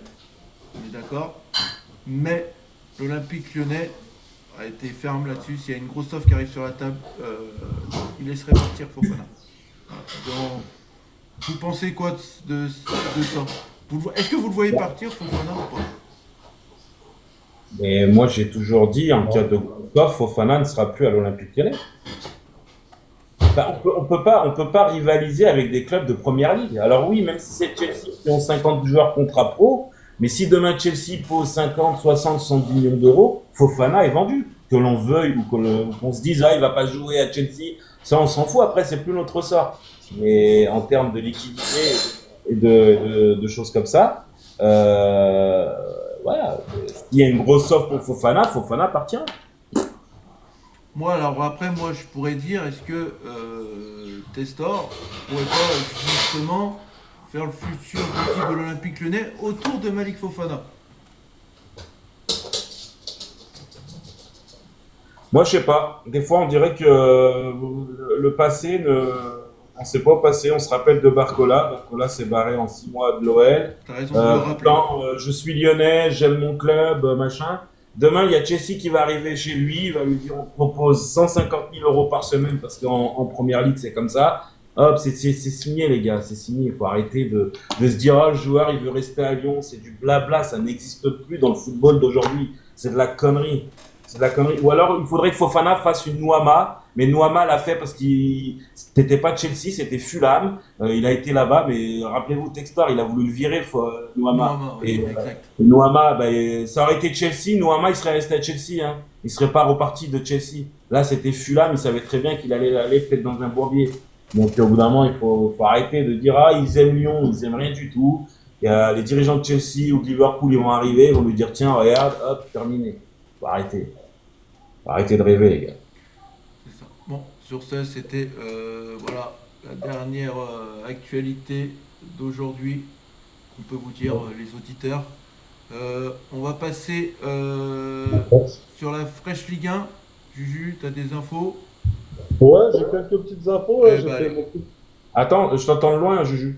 On est d'accord. Mais l'Olympique Lyonnais a été ferme là-dessus. S'il y a une grosse offre qui arrive sur la table, il laisserait partir Fofana. Voilà. Donc, vous pensez quoi de ça? Est-ce que vous le voyez partir, Fofana, ou pas? Mais moi, j'ai toujours dit, en cas de offre, Fofana ne sera plus à l'Olympique Lyonnais. Bah, on peut pas rivaliser avec des clubs de première ligue. Alors oui, même si c'est Chelsea qui ont 50 joueurs contrat pro, mais si demain Chelsea pose 50, 60, 70 millions d'euros, Fofana est vendu. Que l'on veuille ou qu'on se dise, ah, il va pas jouer à Chelsea, ça on s'en fout, après c'est plus notre sort. Mais en termes de liquidité et de choses comme ça, voilà, s'il y a une grosse offre pour Fofana appartient. Moi, alors après, moi, je pourrais dire, est-ce que Testor pourrait pas justement faire le futur équipe de l'Olympique Lyonnais autour de Malik Fofana? Moi, je sais pas. Des fois, on dirait que le passé On s'est pas passé, on se rappelle de Barcola. Barcola s'est barré en 6 mois de l'OL. T'as raison de le rappeler. Je suis lyonnais, j'aime mon club, machin. Demain, il y a Chelsea qui va arriver chez lui, il va lui dire on te propose 150 000 euros par semaine parce qu'en première ligue, c'est comme ça. Hop, c'est signé, les gars, c'est signé. Il faut arrêter de se dire ah, le joueur, il veut rester à Lyon. C'est du blabla, ça n'existe plus dans le football d'aujourd'hui. C'est de la connerie. C'est de la connerie. Ou alors, il faudrait que Fofana fasse une Nuama. Mais Nuama l'a fait parce qu'il c'était pas Chelsea, c'était Fulham. Il a été là-bas, mais rappelez-vous, Textor, il a voulu le virer, Nuama. Oui, Et exact. Nuama, ça aurait été Chelsea. Nuama, il serait resté à Chelsea. Hein. Il serait pas reparti de Chelsea. Là, c'était Fulham. Il savait très bien qu'il allait aller peut-être dans un bourbier. Donc, au bout d'un moment, il faut arrêter de dire ah, ils aiment Lyon, ils aiment rien du tout. Il y a les dirigeants de Chelsea ou de Liverpool, ils vont arriver, ils vont lui dire tiens, regarde, hop, terminé. Faut arrêter. Faut arrêter de rêver, les gars. C'est ça. Bon, sur ce, c'était voilà, la dernière actualité d'aujourd'hui, on peut vous dire, les auditeurs. On va passer sur la Fresh Ligue 1. Juju, tu as des infos? Ouais, j'ai quelques petites infos. Eh J'ai ben, fait allez. beaucoup. Attends, je t'entends de loin, Juju.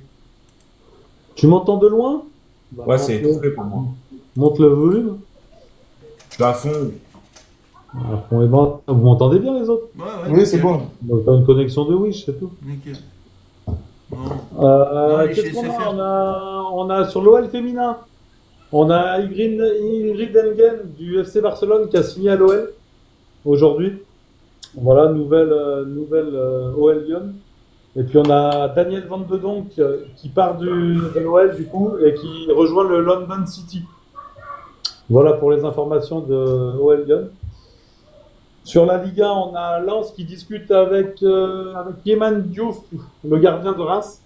Tu m'entends de loin? Bah, Ouais, c'est monte-le. étouffé pour moi. Monte le volume. Je suis à fond. À fond et bas. Vous m'entendez bien, les autres? Ouais, Oui, c'est nickel. bon. Donc, t'as une connexion de Wish, c'est tout. Nickel. Non. les Qu'est-ce chez qu'on SFR. on a sur l'OL féminin. On a Ingrid Engen du FC Barcelone qui a signé à l'OL aujourd'hui. Voilà, nouvelle OL Lyon. Et puis on a Daniel Van de Donk qui part de l'OL du coup et qui rejoint le London City. Voilà pour les informations de OL Lyon. Sur la Liga, on a Lens qui discute avec Yeman Diouf, le gardien de Reims.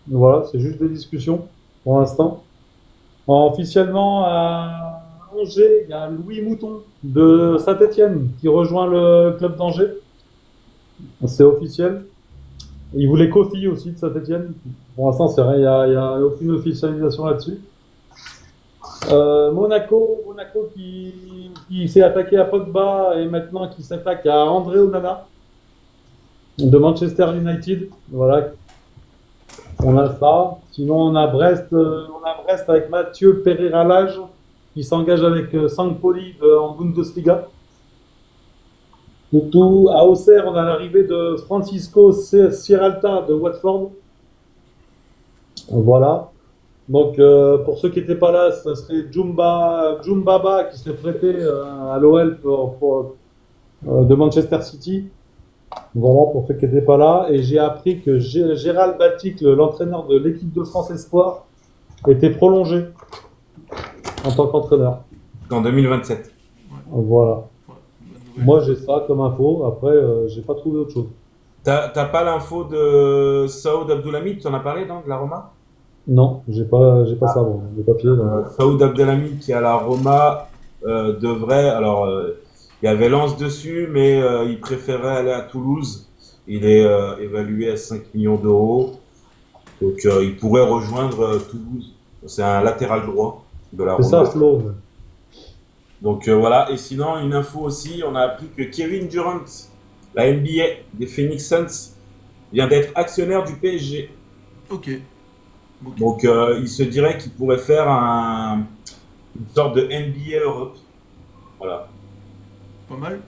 Voilà, c'est juste des discussions pour l'instant. Officiellement, à Angers, il y a Louis Mouton de Saint-Etienne qui rejoint le club d'Angers. C'est officiel. Il voulait Kofi aussi de Saint-Etienne. Pour l'instant, c'est rien, il n'y a aucune officialisation là-dessus. Monaco qui s'est attaqué à Pogba et maintenant qui s'attaque à André Onana de Manchester United. Voilà. On a ça. Sinon, on a Brest avec Mathieu Pereira-Lage qui s'engage avec Sampoli en Bundesliga. Tout à Auxerre, on a l'arrivée de Francisco Sierralta de Watford. Voilà. Donc, pour ceux qui n'étaient pas là, ce serait Djumbaba qui serait prêté à l'OL de Manchester City. Voilà, pour ceux qui n'étaient pas là. Et j'ai appris que Gérald Batic, l'entraîneur de l'équipe de France Espoir, était prolongé en tant qu'entraîneur. En 2027. Voilà. Ouais, bonne nouvelle. Moi, j'ai ça comme info. Après, j'ai pas trouvé autre chose. T'as pas l'info de Saoud Abdoulhamid, tu en as parlé, non, de la Roma? Non, j'ai pas ça, bon, les papiers. Donc. Saoud Abdelhamid qui est à la Roma devrait. Alors, il y avait Lens dessus, mais il préférait aller à Toulouse. Il est évalué à 5 millions d'euros. Donc, il pourrait rejoindre Toulouse. C'est un latéral droit de la C'est ça, Roma. Flo. Donc, voilà. Et sinon, une info aussi, on a appris que Kevin Durant, la NBA des Phoenix Suns, vient d'être actionnaire du PSG. Ok. Ok. Donc, il se dirait qu'il pourrait faire une sorte de NBA Europe. Voilà. Pas mal?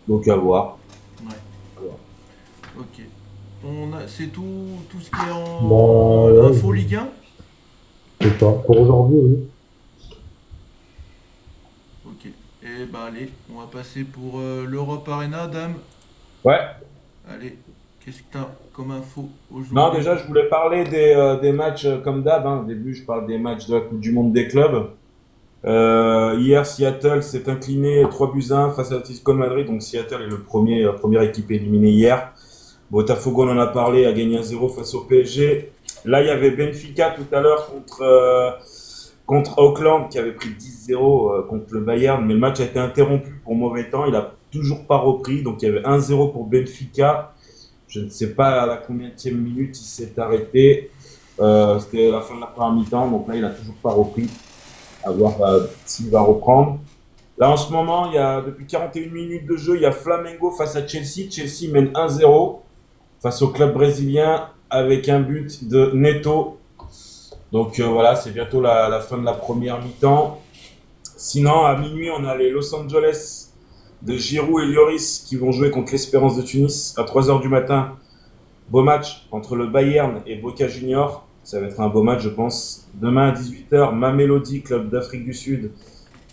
Donc, à voir. Ouais. Ok. C'est tout ce qui est en Bon, info Ligue 1? C'est ça. Pour aujourd'hui, oui. Ok. Et bah allez, on va passer pour l'Europe Arena, dame. Ouais. Allez, qu'est-ce que t'as comme info aujourd'hui? Non, déjà, je voulais parler des matchs comme d'hab. Hein. Au début, je parle des matchs de la Coupe du Monde des clubs. Hier, Seattle s'est incliné 3-1 face à l'Atlético de Madrid. Donc, Seattle est la première équipe éliminée hier. Botafogo, on en a parlé, a gagné 1-0 face au PSG. Là, il y avait Benfica tout à l'heure contre Auckland qui avait pris 10-0 contre le Bayern. Mais le match a été interrompu pour mauvais temps. Il a toujours pas repris. Donc, il y avait 1-0 pour Benfica. Je ne sais pas à la combienième minute il s'est arrêté. C'était la fin de la première mi-temps. Donc là, il a toujours pas repris. À voir s'il va reprendre. Là, en ce moment, depuis 41 minutes de jeu, il y a Flamengo face à Chelsea. Chelsea mène 1-0. face au club brésilien avec un but de Neto. Donc voilà, c'est bientôt la fin de la première mi-temps. Sinon, à minuit, on a les Los Angeles de Giroud et Lloris qui vont jouer contre l'Espérance de Tunis à 3h du matin. Beau match entre le Bayern et Boca Juniors. Ça va être un beau match, je pense. Demain à 18h, Mamelodi, club d'Afrique du Sud,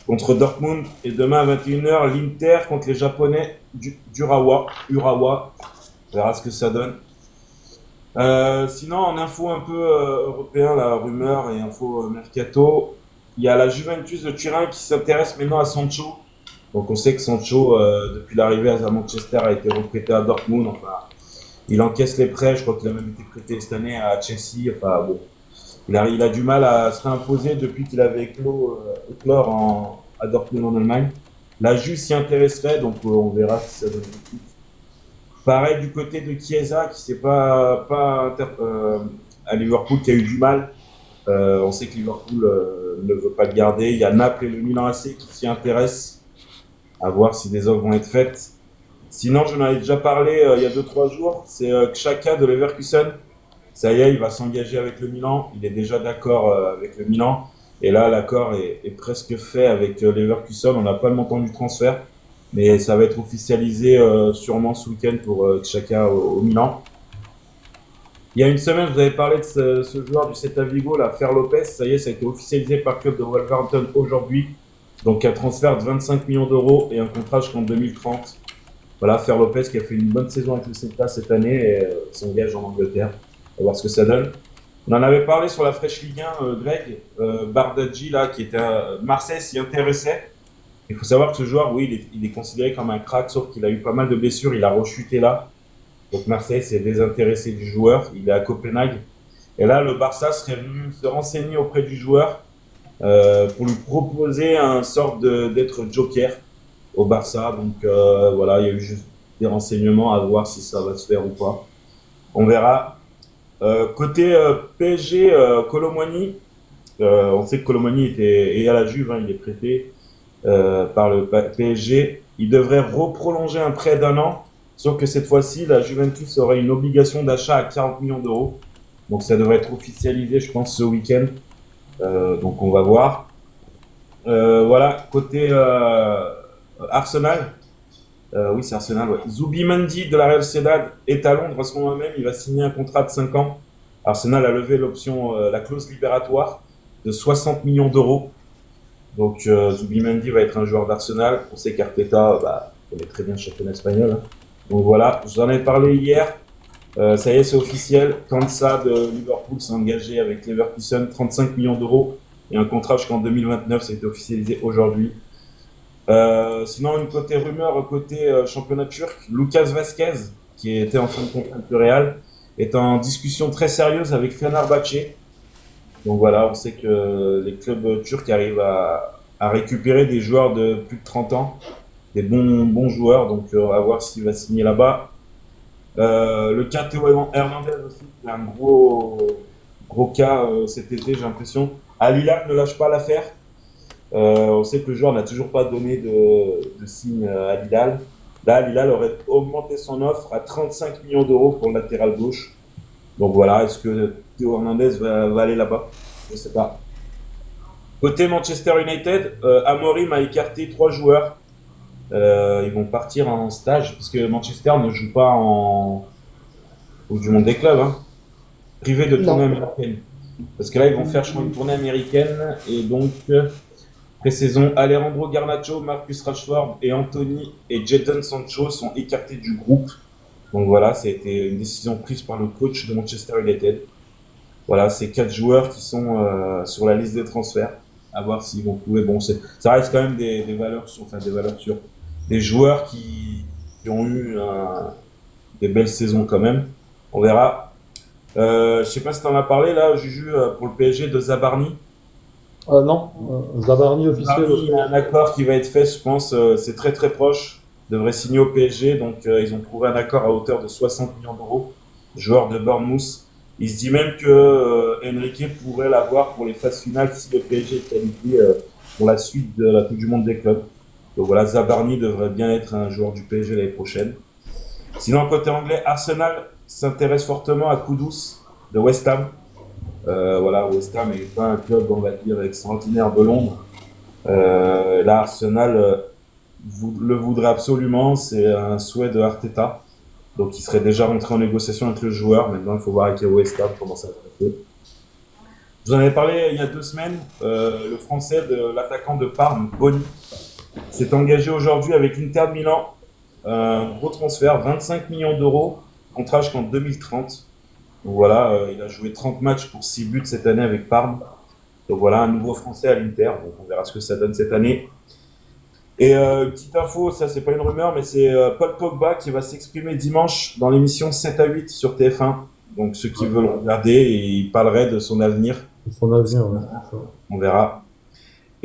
contre Dortmund. Et demain à 21h, l'Inter contre les Japonais d'Urawa. Urawa. On verra ce que ça donne. Sinon, en info un peu européen, la rumeur et info mercato, il y a la Juventus de Turin qui s'intéresse maintenant à Sancho. Donc on sait que Sancho, depuis l'arrivée à Manchester, a été recruté à Dortmund. Enfin, il encaisse les prêts. Je crois qu'il a même été prêté cette année à Chelsea. Enfin bon, il a du mal à se réimposer depuis qu'il avait éclore à Dortmund en Allemagne. La Juve s'y intéresserait, donc on verra si ça donne quelque chose. Pareil du côté de Chiesa, qui s'est pas à Liverpool, qui a eu du mal. On sait que Liverpool ne veut pas le garder. Il y a Naples et le Milan AC qui s'y intéressent. À voir si des offres vont être faites. Sinon, je m'en avais déjà parlé il y a 2-3 jours. C'est Xhaka de Leverkusen. Ça y est, il va s'engager avec le Milan. Il est déjà d'accord avec le Milan. Et là, l'accord est presque fait avec Leverkusen. On n'a pas le montant du transfert. Mais ça va être officialisé sûrement ce week-end pour Xhaka au Milan. Il y a une semaine, vous avez parlé de ce joueur du Celta Vigo, là, Fer Lopez. Ça y est, ça a été officialisé par le club de Wolverhampton aujourd'hui. Donc un transfert de 25 millions d'euros et un contrat jusqu'en 2030. Voilà, Fer Lopez qui a fait une bonne saison avec le Celta cette année et s'engage en Angleterre. On va voir ce que ça donne. On en avait parlé sur la Fresh Ligue 1, Greg. Bardghji, là, qui était à Marseille, s'y intéressait. Il faut savoir que ce joueur, oui, il est considéré comme un crack, sauf qu'il a eu pas mal de blessures, il a rechuté là. Donc Marseille s'est désintéressé du joueur, il est à Copenhague. Et là, le Barça serait venu se renseigner auprès du joueur pour lui proposer un sorte d'être joker au Barça. Donc voilà, il y a eu juste des renseignements à voir si ça va se faire ou pas. On verra. Côté PSG, Colomwani, on sait que Colomwani est à la Juve, hein, il est prêté par le PSG. Il devrait reprolonger un prêt d'1 an, sauf que cette fois-ci, la Juventus aurait une obligation d'achat à 40 millions d'euros. Donc ça devrait être officialisé, je pense, ce week-end. Donc on va voir. Voilà, côté Arsenal. Oui, c'est Arsenal, ouais. Zubimendi de la Real Sociedad est à Londres à ce moment même. Il va signer un contrat de 5 ans. Arsenal a levé l'option, la clause libératoire de 60 millions d'euros. Donc Zubimendi va être un joueur d'Arsenal. On sait qu'Arteta connaît très bien le championnat espagnol. Hein. Donc voilà, je vous en ai parlé hier. Ça y est, c'est officiel. Kansa de Liverpool s'est engagé avec Leverkusen, 35 millions d'euros et un contrat jusqu'en 2029. Ça a été officialisé aujourd'hui. Sinon, une côté rumeur, côté championnat turc, Lucas Vazquez, qui était en fin de contrat avec le Real, est en discussion très sérieuse avec Fenerbahçe. Donc voilà, on sait que les clubs turcs arrivent à récupérer des joueurs de plus de 30 ans, des bons joueurs, donc on va voir s'il va signer là-bas. Le cas Théo Hernandez aussi, c'est un gros cas cet été, j'ai l'impression. Al Hilal ne lâche pas l'affaire. On sait que le joueur n'a toujours pas donné de signe à Hilal. Là, Hilal aurait augmenté son offre à 35 millions d'euros pour le latéral gauche. Donc voilà, est-ce que Théo Hernandez va aller là-bas? Je ne sais pas. Côté Manchester United, Amorim a écarté 3 joueurs. Ils vont partir en stage parce que Manchester ne joue pas en Coupe du Monde des clubs, hein. Privé de tournée américaine. Parce que là, ils vont faire une tournée américaine et donc pré-saison, Alejandro Garnacho, Marcus Rashford et Anthony et Jadon Sancho sont écartés du groupe. Donc voilà, ça a été une décision prise par le coach de Manchester United. Voilà, c'est 4 joueurs qui sont sur la liste des transferts. À voir s'ils vont trouver. Bon, ça reste quand même des valeurs sûres, des joueurs qui ont eu des belles saisons quand même. On verra. Je sais pas si t'en as parlé là, Juju, pour le PSG de Zabarni. Non, Zabarni officiel. Il y a un accord qui va être fait, je pense, c'est très très proche. Devrait signer au PSG, donc ils ont trouvé un accord à hauteur de 60 millions d'euros. Joueur de Bournemouth. Il se dit même que Enrique pourrait l'avoir pour les phases finales si le PSG est qualifié pour la suite de la Coupe du Monde des clubs. Donc voilà, Zabarni devrait bien être un joueur du PSG l'année prochaine. Sinon, côté anglais, Arsenal s'intéresse fortement à Kudus de West Ham. Voilà, West Ham n'est pas un club, on va dire, extraordinaire de Londres. Là, Arsenal le voudrait absolument, c'est un souhait de Arteta. Donc il serait déjà rentré en négociation avec le joueur. Maintenant, il faut voir avec West Ham comment ça va se passer. Je vous en avais parlé il y a 2 semaines. Le français de l'attaquant de Parme, Boni, s'est engagé aujourd'hui avec l'Inter de Milan. Un gros transfert, 25 millions d'euros, contrat jusqu'en 2030. Donc voilà, il a joué 30 matchs pour 6 buts cette année avec Parme. Donc voilà, un nouveau français à l'Inter. Donc on verra ce que ça donne cette année. Et petite info, ça c'est pas une rumeur, mais c'est Paul Pogba qui va s'exprimer dimanche dans l'émission 7 à 8 sur TF1. Donc ceux qui veulent regarder, et il parlerait de son avenir. Son avenir, ouais. On verra.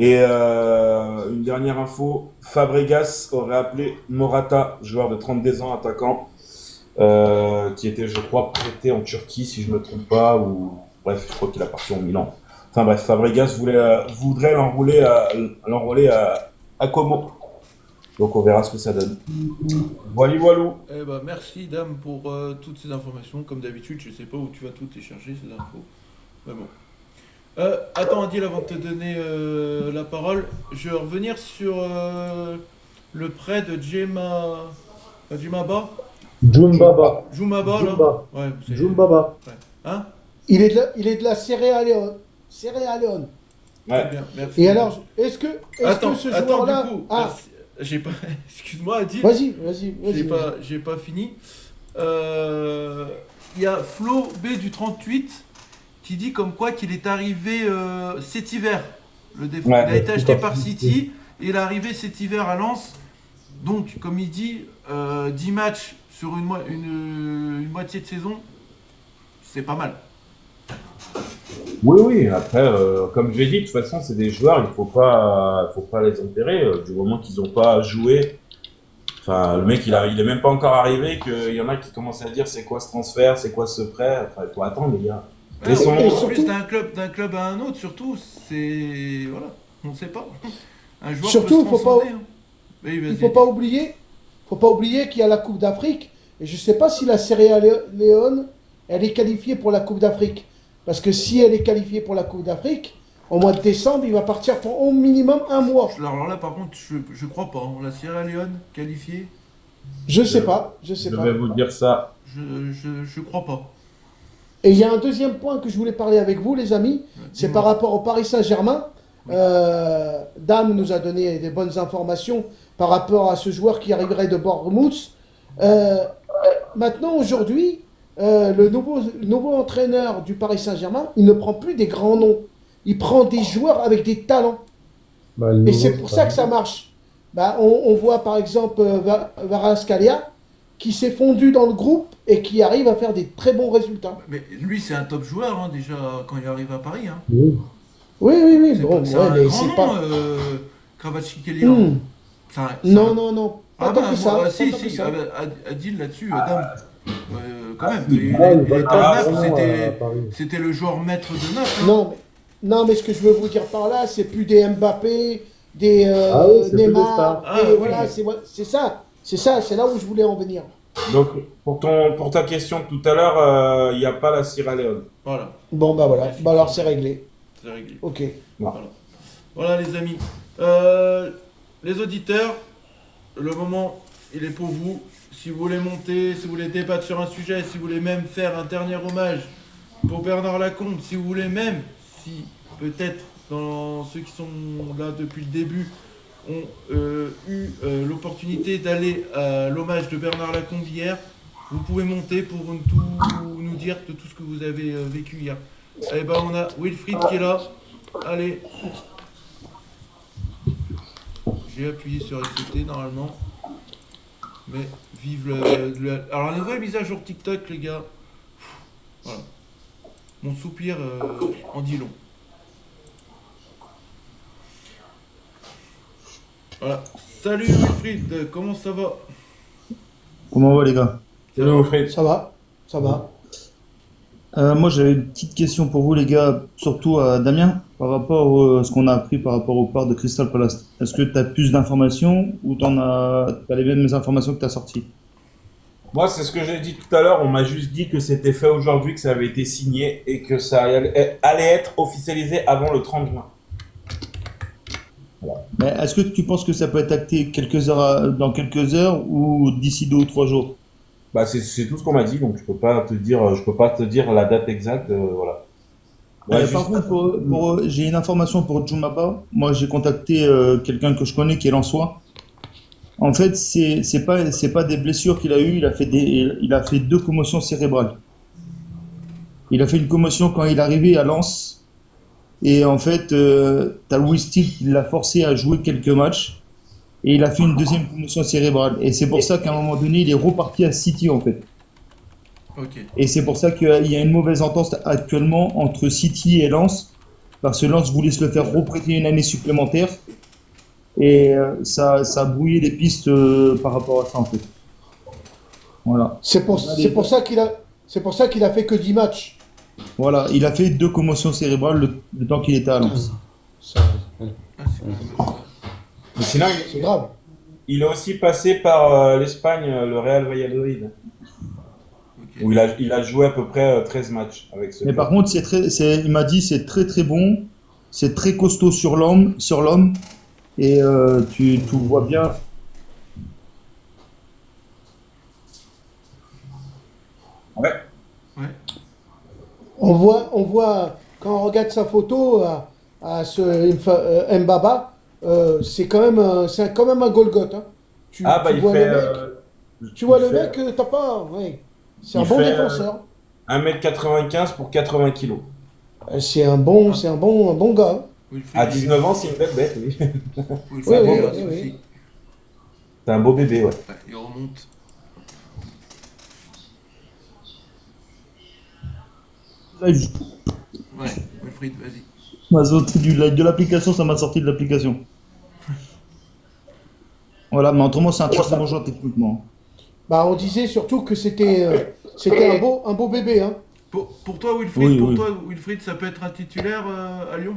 Et une dernière info, Fabregas aurait appelé Morata, joueur de 32 ans, attaquant, qui était, je crois, prêté en Turquie, si je ne me trompe pas, ou bref, je crois qu'il a parti au Milan. Enfin bref, Fabregas voudrait l'enrôler à Como. Donc on verra ce que ça donne. Voilà, voilou. Eh ben, merci Dame pour toutes ces informations. Comme d'habitude, je sais pas où tu vas toutes les chercher ces infos. Mais bon. Attends Adil, avant de te donner la parole, je vais revenir sur le prêt de Djumaba. Jumbaba. Jumaba là. Jumba. Ouais, c'est- Jumbaba. ouais. Hein? Il est de la Sierra Leone. Sierra Leone. Très Ouais. bien, merci. Et alors, est-ce que Attends, ce attends, joueur-là... du coup, Ah, merci. J'ai pas. Excuse-moi Adil. vas-y. J'ai pas fini. Il y a Flo B du 38 qui dit comme quoi qu'il est arrivé cet hiver. Ouais, il a été tout acheté à par fait. City et il est arrivé cet hiver à Lens. Donc, comme il dit, 10 matchs sur une moitié de saison, c'est pas mal. Oui, après, comme je l'ai dit, de toute façon, c'est des joueurs, il faut pas les enterrer du moment qu'ils n'ont pas joué. Enfin, le mec, il est même pas encore arrivé, qu'il y en a qui commencent à dire c'est quoi ce transfert, c'est quoi ce prêt. Enfin, il faut attendre, les gars. Ouais, son- en et plus, surtout- d'un club à un autre, surtout, c'est. Voilà, on sait pas. Un joueur Surtout, peut se faut pas- transcender, hein. Oui, Il vas-y. faut pas oublier qu'il y a la Coupe d'Afrique. Et je sais pas si la Sierra Leone, elle est qualifiée pour la Coupe d'Afrique. Parce que si elle est qualifiée pour la Coupe d'Afrique, au mois de décembre, il va partir pour au minimum un mois. Alors là, par contre, je crois pas. Hein. La Sierra Leone qualifiée, Je sais pas. Je vais vous dire ça. je crois pas. Et il y a un deuxième point que je voulais parler avec vous, les amis. C'est Dis-moi. par rapport au Paris Saint-Germain. Dame nous a donné des bonnes informations par rapport à ce joueur qui arriverait de Bournemouth. Maintenant, aujourd'hui, le nouveau entraîneur du Paris Saint-Germain, il ne prend plus des grands noms. Il prend des joueurs avec des talents. Bah, le Et nouveau, c'est pour ça que ça marche. Bah, on voit par exemple Varascalia qui s'est fondu dans le groupe et qui arrive à faire des très bons résultats. Mais lui, c'est un top joueur, hein, déjà, quand il arrive à Paris. Hein. Oui. Oui, C'est bon, c'est ouais, un mais grand c'est nom, pas... Kvaratskhelia. Hmm. C'est un- Non. Pas Ah tant bah, que ça. bon, pas si, tant que si, ça. Adil là-dessus, Dame. Quand même, Ah, il va était le à faire Naples, vraiment, à Paris. c'était le joueur maître de Naples. Hein. Non, mais ce que je veux vous dire par là, c'est plus des Mbappé, des Ah oui, c'est plus des Neymar. stars. Ah, Et oui. voilà, c'est ça. C'est là où je voulais en venir. Donc, pour ta question de tout à l'heure, il n'y a pas la Sierra Leone. Voilà, Bon, bah voilà. Bah alors, c'est réglé. c'est réglé. Ok. Voilà les amis. Les auditeurs, le moment, il est pour vous. Si vous voulez monter, si vous voulez débattre sur un sujet, si vous voulez même faire un dernier hommage pour Bernard Lacombe, si vous voulez même, si peut-être dans ceux qui sont là depuis le début ont eu l'opportunité d'aller à l'hommage de Bernard Lacombe hier, vous pouvez monter pour nous dire de tout ce que vous avez vécu hier. Eh ben on a Wilfried qui est là. Allez. J'ai appuyé sur SCT normalement. Mais vive Alors la nouvelle mise à jour TikTok les gars. Voilà. Mon soupir en dit long. Voilà. Salut Wilfried, comment ça va? Comment va les gars? Salut Wilfried. Ça va. Moi j'avais une petite question pour vous les gars, surtout à Damien, par rapport à ce qu'on a appris par rapport au part de Crystal Palace. Est-ce que tu as plus d'informations ou t'as les mêmes informations que tu as sorties? Moi, c'est ce que j'ai dit tout à l'heure. On m'a juste dit que c'était fait aujourd'hui, que ça avait été signé et que ça allait être officialisé avant le 30 juin. Mais est-ce que tu penses que ça peut être acté dans quelques heures ou d'ici 2 ou 3 jours? Bah, c'est tout ce qu'on m'a dit, donc je peux pas te dire la date exacte, voilà. Ouais, Par contre, j'ai une information pour Jumaba. Moi, j'ai contacté quelqu'un que je connais qui est lensois. En fait, c'est pas des blessures qu'il a eues. Il a fait 2 commotions cérébrales. Il a fait une commotion quand il est arrivé à Lens. Et en fait, t'as Louis Stick qui l'a forcé à jouer quelques matchs. Et il a fait une 2e commotion cérébrale. Et c'est pour ça qu'à un moment donné, il est reparti à City, en fait. Ok. Et c'est pour ça qu'il y a une mauvaise entente actuellement entre City et Lens. Parce que Lens voulait se le faire reprêter une année supplémentaire. Et ça a brouillé les pistes par rapport à ça, en fait. Voilà. C'est pour ça qu'il a fait que 10 matchs. Voilà, il a fait 2 commotions cérébrales le temps qu'il était à Lens. Ça, Ah, c'est pas mal. Mais sinon, c'est grave. il est aussi passé par l'Espagne, le Real Valladolid, Ok. où il a joué à peu près 13 matchs avec ce Mais club. par contre, il m'a dit c'est très très bon, c'est très costaud sur l'homme, et tu vois bien. Ouais. Ouais. On voit quand on regarde sa photo à ce Mbaba, c'est quand même un Golgoth. Hein. Tu Il vois fait. le mec, t'as pas. Ouais. C'est un il bon fait, défenseur. 1m95 pour 80 kg. C'est un bon gars. Hein. Wilfried, À 19 ans, c'est une belle bête, oui. Wilfried, Oui, il a un oui, souci. oui. C'est un beau bébé, ouais. Ouais, il remonte. Live. Ouais, Wilfried, vas-y. M'a sorti du live de l'application, ça m'a sorti de l'application. Voilà, mais autrement, c'est un très très bon joueur techniquement. Bah, on disait surtout que c'était un beau bébé. Hein. Pour toi, Wilfried, Oui. Wilfried, ça peut être un titulaire à Lyon?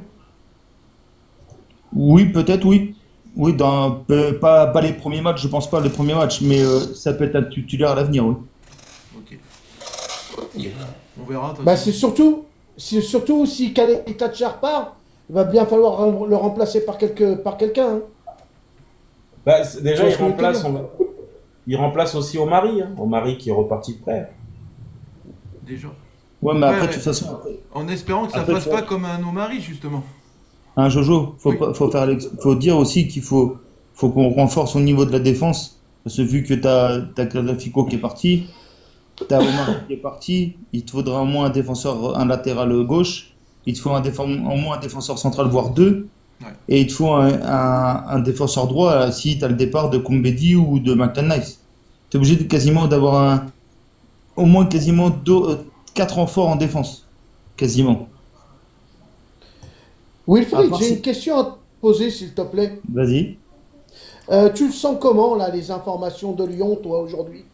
Oui, peut-être, oui. Oui, pas les premiers matchs, je pense pas les premiers matchs, mais ça peut être un titulaire à l'avenir, oui. Ok. On verra. de toute Bah, façon. c'est surtout si Thatcher part, il va bien falloir le remplacer par quelqu'un. Hein. Bah, déjà, Tu vois ce que je veux dire il remplace aussi Omari, hein. Omari qui est reparti de près. Déjà. Ouais, mais Ouais, après, ouais. de toute façon, En espérant que ça Après, fasse tu pas vois. comme un Omari, justement. hein, Jojo, Oui. faut dire aussi qu'il faut qu'on renforce au niveau de la défense. Parce que vu que t'as Fico qui est parti, t'as Omar qui est parti, il te faudra au moins un latéral gauche, il te faut au moins un défenseur central, voire 2. Ouais. Et il te faut un défenseur droit si tu as le départ de Kombedi ou de McTanice. Tu es obligé d'avoir au moins quasiment 4 renforts en défense. Quasiment. À Wilfried, part j'ai si- une question à te poser, s'il te plaît. Vas-y. Tu le sens comment, là, les informations de Lyon, toi, aujourd'hui?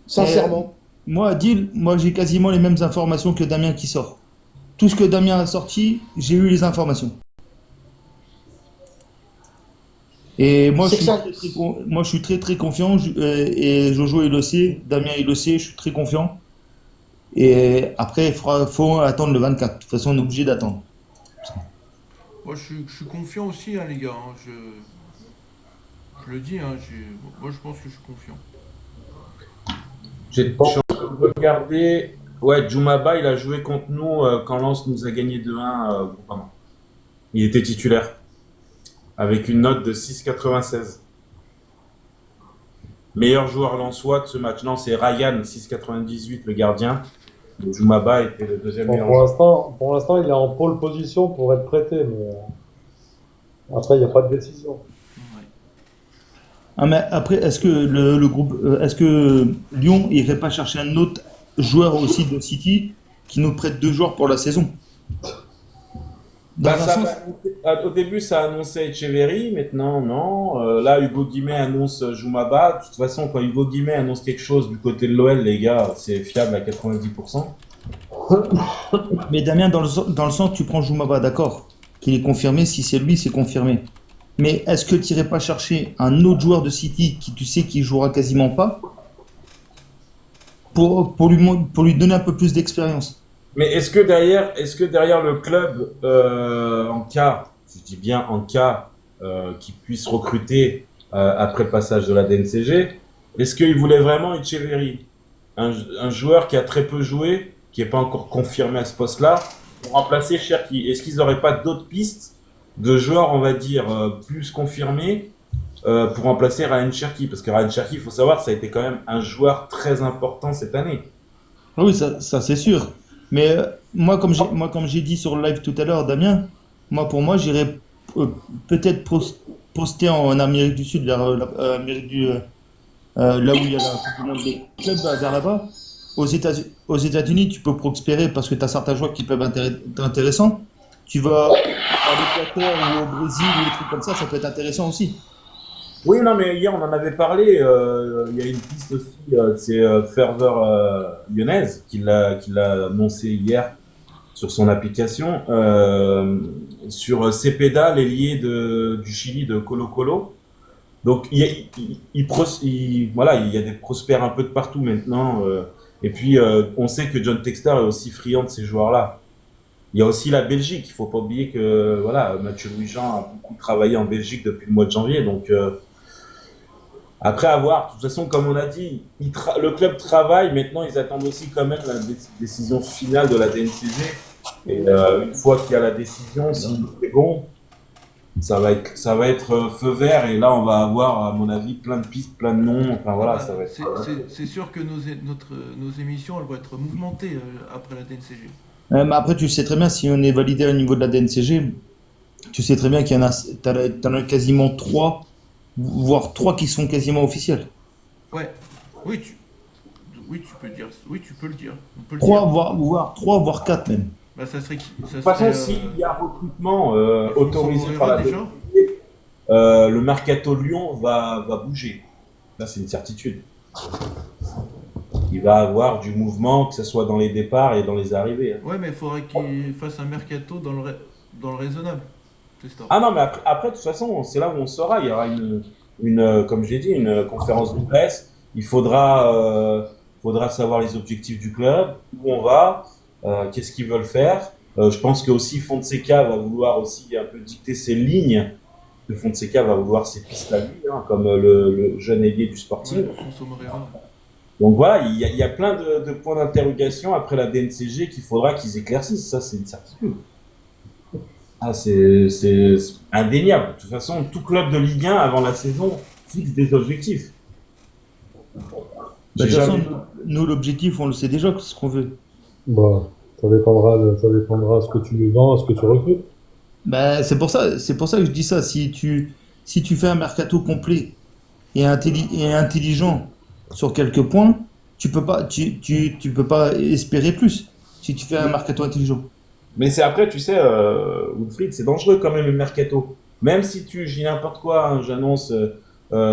Sincèrement. Moi, Adil, j'ai quasiment les mêmes informations que Damien qui sort. Tout ce que Damien a sorti, j'ai eu les informations. Et moi, C'est je suis, ça. moi, je suis très très confiant. Et Jojo, il le sait. Damien, il le sait. Je suis très confiant. Et après, il faut attendre le 24. De toute façon, on est obligé d'attendre. Moi, je suis confiant aussi, hein, les gars. Hein. Je le dis, hein, moi, je pense que je suis confiant. Je suis en train de regarder. Ouais, Jumaba, il a joué contre nous quand Lens nous a gagné 2-1. Pardon. Il était titulaire. Avec une note de 6,96. Meilleur joueur lensois de ce match. Non, c'est Ryan, 6,98, le gardien. Et Jumaba était le deuxième Bon, meilleur joueur. pour l'instant, il est en pole position pour être prêté, mais après, il n'y a pas de décision. Ouais. Ah, mais après, est-ce que le groupe, est-ce que Lyon irait pas chercher un autre joueur aussi de City qui nous prête 2 joueurs pour la saison? Dans Bah, un sens, au début, ça annonçait Echeverry, maintenant, non. Là, Hugo Guimet annonce Jumaba. De toute façon, quand Hugo Guimet annonce quelque chose du côté de l'OL, les gars, c'est fiable à 90%. mais Damien, dans le sens, tu prends Jumaba, d'accord, qu'il est confirmé, si c'est lui, c'est confirmé. Mais est-ce que tu irais pas chercher un autre joueur de City qui tu sais qu'il jouera quasiment pas pour lui donner un peu plus d'expérience. Mais est-ce que derrière le club, en cas, je dis bien en cas, qu'il puisse recruter après le passage de la DNCG, est-ce qu'il voulait vraiment Etcheverry, un joueur qui a très peu joué, qui n'est pas encore confirmé à ce poste-là, pour remplacer Cherki? Est-ce qu'ils n'auraient pas d'autres pistes de joueurs, on va dire, plus confirmés pour remplacer Ryan Cherki? Parce que Ryan Cherki, il faut savoir, ça a été quand même un joueur très important cette année. Oui, ça c'est sûr. Mais comme j'ai dit sur le live tout à l'heure, Damien, pour moi, j'irais peut-être poster en Amérique du Sud, Amérique là où il y a la Coupe du Monde des clubs, vers là-bas. Aux États-Unis, tu peux prospérer parce que tu as certains joueurs qui peuvent être intéressants. Tu vas à l'Équateur ou au Brésil ou des trucs comme ça peut être intéressant aussi. Oui, non, mais hier on en avait parlé. Il y a une piste aussi, c'est Fervor Lyonnaise qui l'a annoncé hier sur son application, sur Cepeda, l'ailier du Chili de Colo-Colo. Donc voilà, il y a des prospères un peu de partout maintenant. Et puis on sait que John Textor est aussi friand de ces joueurs-là. Il y a aussi la Belgique. Il faut pas oublier que voilà, Mathieu Louis-Jean a beaucoup travaillé en Belgique depuis le mois de janvier. Donc après avoir, de toute façon, comme on a dit, le club travaille. Maintenant, ils attendent aussi quand même la décision finale de la DNCG. Et une fois qu'il y a la décision, si c'est bon, ça va être feu vert. Et là, on va avoir, à mon avis, plein de pistes, plein de noms. Enfin voilà, ça va être. C'est sûr que nos émissions, elles vont être mouvementées après la DNCG. Mais après, tu sais très bien, si on est validé au niveau de la DNCG, tu sais très bien qu'il y en a, t'en as quasiment 3, voire 3 qui sont quasiment officiels. Ouais, oui, tu peux dire, oui, tu peux le dire. On peut le 3, dire. voire 4 même. Bah, ça serait qui? De toute façon, s'il y a recrutement autorisé par la déjà. DNCG, le mercato Lyon va bouger. Là, c'est une certitude. Il va avoir du mouvement, que ce soit dans les départs et dans les arrivées. Ouais, mais il faudrait qu'il fasse un mercato dans le raisonnable. Ah non, mais après, de toute façon, c'est là où on saura. Il y aura comme j'ai dit, une conférence de presse. Il faudra savoir les objectifs du club, où on va, qu'est-ce qu'ils veulent faire. Je pense que aussi Fonseca va vouloir aussi un peu dicter ses lignes. Que Fonseca va vouloir ses pistes à lui, comme le jeune ailier du Sporting. Ouais, François Moreira. Donc voilà, il y a plein de points d'interrogation après la DNCG qu'il faudra qu'ils éclaircissent. Ça, c'est une certitude. Ah, c'est indéniable. De toute façon, tout club de Ligue 1 avant la saison fixe des objectifs. De toute façon, nous, l'objectif, on le sait déjà, ce qu'on veut. Bah, ça dépendra de ce que tu vends, ce que tu recrutes. Bah, c'est pour ça que je dis ça. Si tu fais un mercato complet et intelligent sur quelques points, tu peux pas espérer plus si tu fais un mercato intelligent. Mais c'est après, tu sais, Wilfried, c'est dangereux quand même le mercato. Même si je dis n'importe quoi, j'annonce,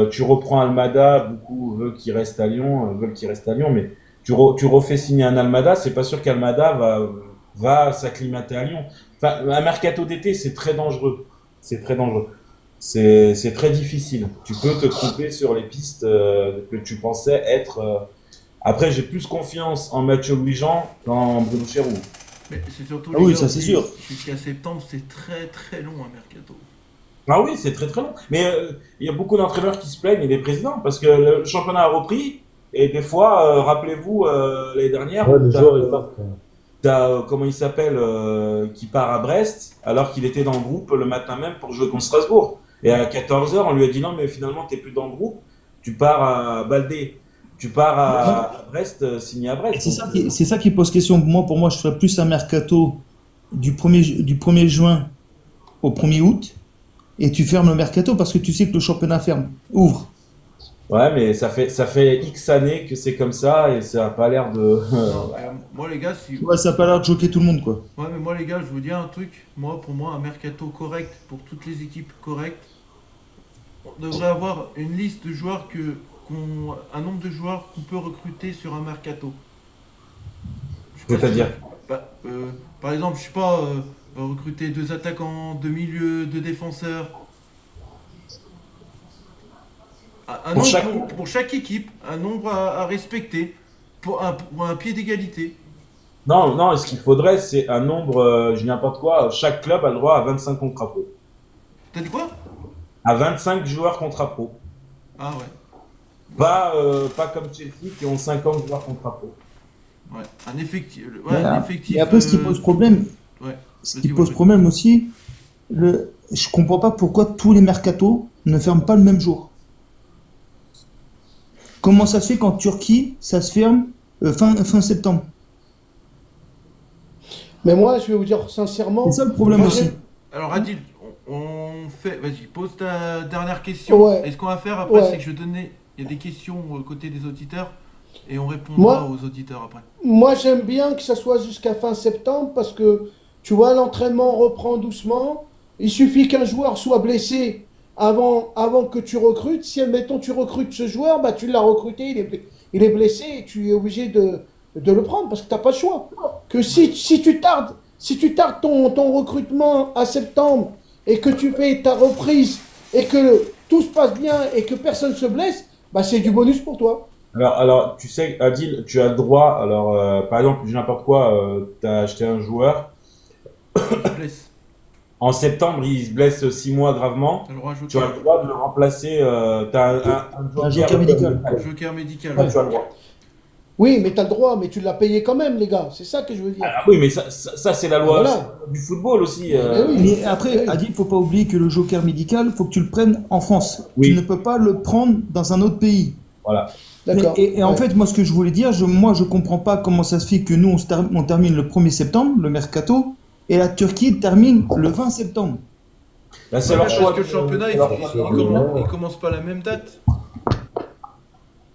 tu reprends Almada, beaucoup veulent qu'il reste à Lyon, mais tu refais signer un Almada, c'est pas sûr qu'Almada va s'acclimater à Lyon. Enfin, un mercato d'été, c'est très dangereux. C'est très dangereux. C'est très difficile. Tu peux te tromper sur les pistes que tu pensais être. Après, j'ai plus confiance en Mathieu Louis-Jean qu'en Bruno Chéroux. Mais c'est surtout oui, ça c'est sûr. Jusqu'à septembre, c'est très très long un mercato. Ah oui, c'est très très long. Mais il y a beaucoup d'entraîneurs qui se plaignent et des présidents parce que le championnat a repris et des fois, rappelez-vous, l'année dernière, Ouais, les joueurs ils partent. t'as comment il s'appelle, qui part à Brest alors qu'il était dans le groupe le matin même pour jouer contre Strasbourg. Et à 14h, on lui a dit non, mais finalement, t'es plus dans le groupe, tu pars à Baldé. Tu pars à Brest, signé à Brest. C'est ça qui pose question. Pour moi, je ferais plus un mercato du 1er juin au 1er août et tu fermes le mercato parce que tu sais que le championnat ouvre. Ouais, mais ça fait X années que c'est comme ça et ça a pas l'air de. Non, moi les gars, Ouais, ça a pas l'air de choquer tout le monde, quoi. Ouais, mais moi les gars, je vous dis un truc. Pour moi, un mercato correct pour toutes les équipes correctes, on devrait avoir une liste de joueurs un nombre de joueurs qu'on peut recruter sur un mercato. C'est-à-dire par exemple, je sais pas, on va recruter 2 attaquants, 2 milieux, 2 défenseurs. Pour chaque équipe, un nombre à respecter. pour un pied d'égalité. Non, non, ce qu'il faudrait, c'est un nombre, je dis n'importe quoi, chaque club a le droit à 25 contrats pro. T'as dit quoi? À 25 joueurs contrats pro. Ah ouais. Pas comme Chelsea qui ont 50 joueurs contrats pro. Ouais, un effectif. Mais, un effectif. et après, ce qui pose problème, Ouais. ce qui Vas-y, pose ouais. problème aussi, je comprends pas pourquoi tous les mercatos ne ferment pas le même jour. Comment ça se fait qu'en Turquie, ça se ferme fin septembre? Mais moi, je vais vous dire sincèrement. C'est ça le problème moi, aussi. j'ai- Alors Adil, on fait. Vas-y, pose ta dernière question. Ouais. Et ce qu'on va faire après, Ouais. c'est que je vais donner. Il y a des questions côté des auditeurs et on répondra Moi- aux auditeurs après. Moi, j'aime bien que ça soit jusqu'à fin septembre parce que, tu vois, l'entraînement reprend doucement. Il suffit qu'un joueur soit blessé avant que tu recrutes. Si, admettons, tu recrutes ce joueur, bah, tu l'as recruté, il est blessé et tu es obligé de le prendre parce que tu n'as pas le choix. Que si tu tardes ton recrutement à septembre et que tu fais ta reprise et que tout se passe bien et que personne se blesse, bah, c'est du bonus pour toi. Alors, tu sais, Adil, tu as le droit. Alors, par exemple, je dis n'importe quoi, tu as acheté un joueur. Tu te blesses. En septembre, il se blesse 6 mois gravement. T'as le droit à Tu as le droit de le remplacer. Tu as un joker médical. Joker médical. Ouais, tu as le droit. Oui, mais tu as le droit, mais tu l'as payé quand même, les gars. C'est ça que je veux dire. Ah, oui, mais ça c'est la loi Voilà. du football aussi. Eh oui. Mais après, Adil, faut pas oublier que le joker médical, faut que tu le prennes en France. Oui. Tu ne peux pas le prendre dans un autre pays. Voilà. D'accord. Et en Ouais. fait, moi, ce que je voulais dire, moi, je comprends pas comment ça se fait que nous, on termine le 1er septembre, le mercato, et la Turquie termine le 20 septembre. Là, c'est Ouais, leur parce choix. que le championnat, il commence pas à la même date.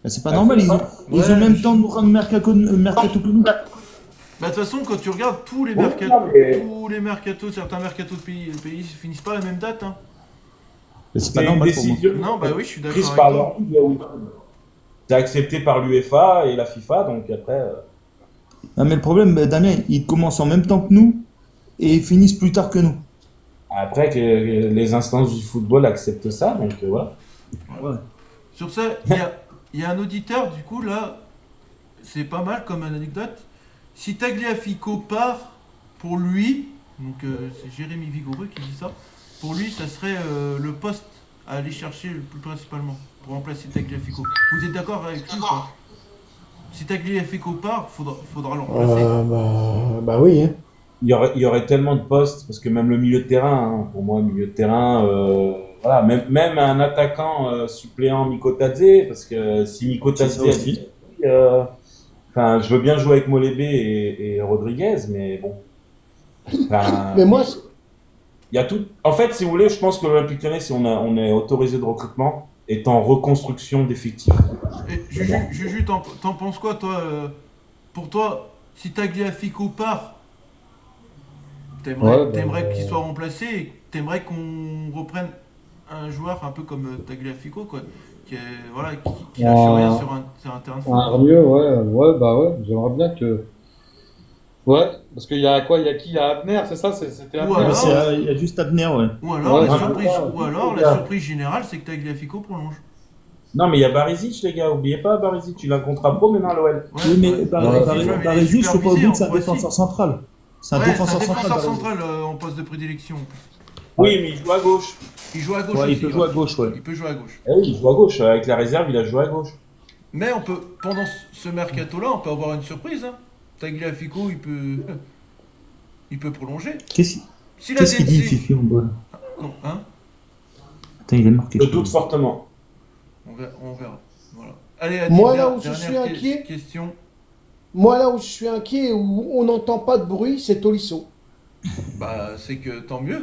Ben, c'est pas normal, ils ont Ouais, même mais temps de prendre mercato que nous. Bah, de toute façon, quand tu regardes tous les Ouais, mercatos, non, mais- certains mercatos de pays finissent pas à la même date. Hein. Ben, c'est pas C'est une normal pour moi. décision Non, bah oui, je suis d'accord prise avec par toi. leur c'est accepté par l'UEFA et la FIFA, donc après. Non, mais le problème, ben, Damien, ils commencent en même temps que nous et ils finissent plus tard que nous. Après que les instances du football acceptent ça, donc voilà. Sur ça, il y a un auditeur, du coup, là, c'est pas mal comme anecdote. Si Tagliafico part, pour lui, donc c'est Jérémy Vigoureux qui dit ça, pour lui, ça serait le poste à aller chercher le plus principalement, pour remplacer Tagliafico. Vous êtes d'accord avec lui ou pas? Si Tagliafico part, faudra le remplacer. Bah oui. Hein. Il y aurait tellement de postes, parce que même le milieu de terrain, hein, pour moi, le milieu de terrain, voilà, même un attaquant suppléant Mikotadze, parce que si Mikotadze C'est ça aussi. enfin, je veux bien jouer avec Molébé et Rodriguez, mais bon. Enfin, Mais moi, il y a tout. En fait, si vous voulez, je pense que l'Olympique Lyonnais, si on est autorisé de recrutement, est en reconstruction d'effectifs. Et Juju, t'en penses quoi, toi pour toi, si Tagliafico part, t'aimerais qu'il soit remplacé et t'aimerais qu'on reprenne un joueur un peu comme Tagliafico, quoi, qui lâche rien sur un terrain de foot. Un mieux, ouais, j'aimerais bien que. Ouais, parce qu'il y a quoi? Il y a qui? Il y a Abner, c'est ça? C'était Abner. Ouais, alors- Il y a juste Abner, ouais. Ou alors, Ouais, la surprise générale, c'est que Tagliafico prolonge. Non, mais il y a Barisic, les gars. Oubliez pas Barisic, il a un contrat pro maintenant à l'OL. Ouais, Oui, mais ouais. Barisic, il faut pas oublier que c'est un en Croatie. défenseur central. C'est un Ouais, défenseur c'est un central. défenseur Barisic. central en poste de prédilection. Oui, mais il joue à gauche. Il joue à gauche Ouais, aussi. il peut jouer à gauche, ouais. Il peut jouer à gauche. Eh oui, il joue à gauche. Avec la réserve, il a joué à gauche. Mais pendant ce mercato-là, on peut avoir une surprise. Hein. Tagliafico, il peut prolonger. Si la Qu'est-ce qu'il dit, DNC Fifi, en bas? Non, hein, Attends, il est marqué. Je doute fortement. on verra. Voilà. Allez, Adil, Moi, là où je dernière suis inquiet- question. moi, là où je suis inquiet et où on n'entend pas de bruit, c'est Tolisso. Bah, c'est que tant mieux.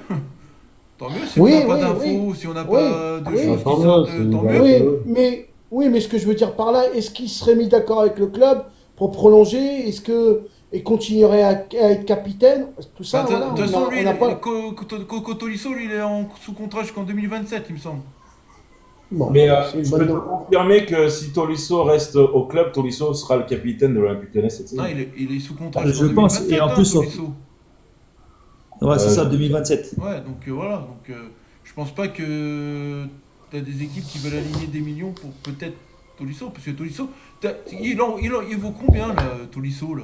Tant mieux si Oui, on n'a pas oui, d'infos, oui. si on n'a Oui, pas de oui. choses Tant qui sortent, mieux, tant c'est- mieux. Oui, mais ce que je veux dire par là, est-ce qu'il serait mis d'accord avec le club pour prolonger? Et continuerait à être capitaine? Tout ça, Enfin, de voilà, toute façon, on lui, n'a pas... Coco Tolisso, lui, il est sous contrat jusqu'en 2027, il me semble. Bon, Mais c'est une je bonne peux te note. confirmer que si Tolisso reste au club, Tolisso sera le capitaine de l'Olympique Lyonnais cette saison. Non, il est sous contrat Je jusqu'en pense, 2027, et en hein, plus, Tolisso. Ouais, c'est ça, 2027. Ouais, donc voilà. Donc, je pense pas que t'as des équipes qui veulent aligner des millions pour peut-être Tolisso, parce que Tolisso, il vaut combien là, Tolisso là?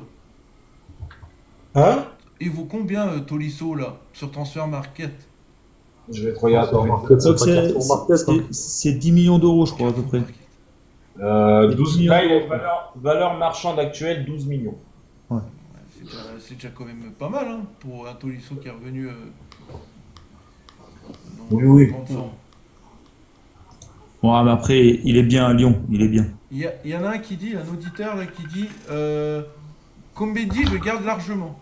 Hein? Il vaut combien Tolisso là sur Transfer Market? Je vais te regarder. Market, Donc c'est pas Carrefour Market, hein. c'est 10 millions d'euros, je crois, à peu près. 12 là, il y a une valeur marchande actuelle 12 millions. C'est déjà quand même pas mal hein, pour un Tolisso qui est revenu. Oui. 30 ans. Bon, mais après, il est bien à Lyon, il est bien. Il y en a un qui dit, un auditeur là, qui dit Combedi, je garde largement.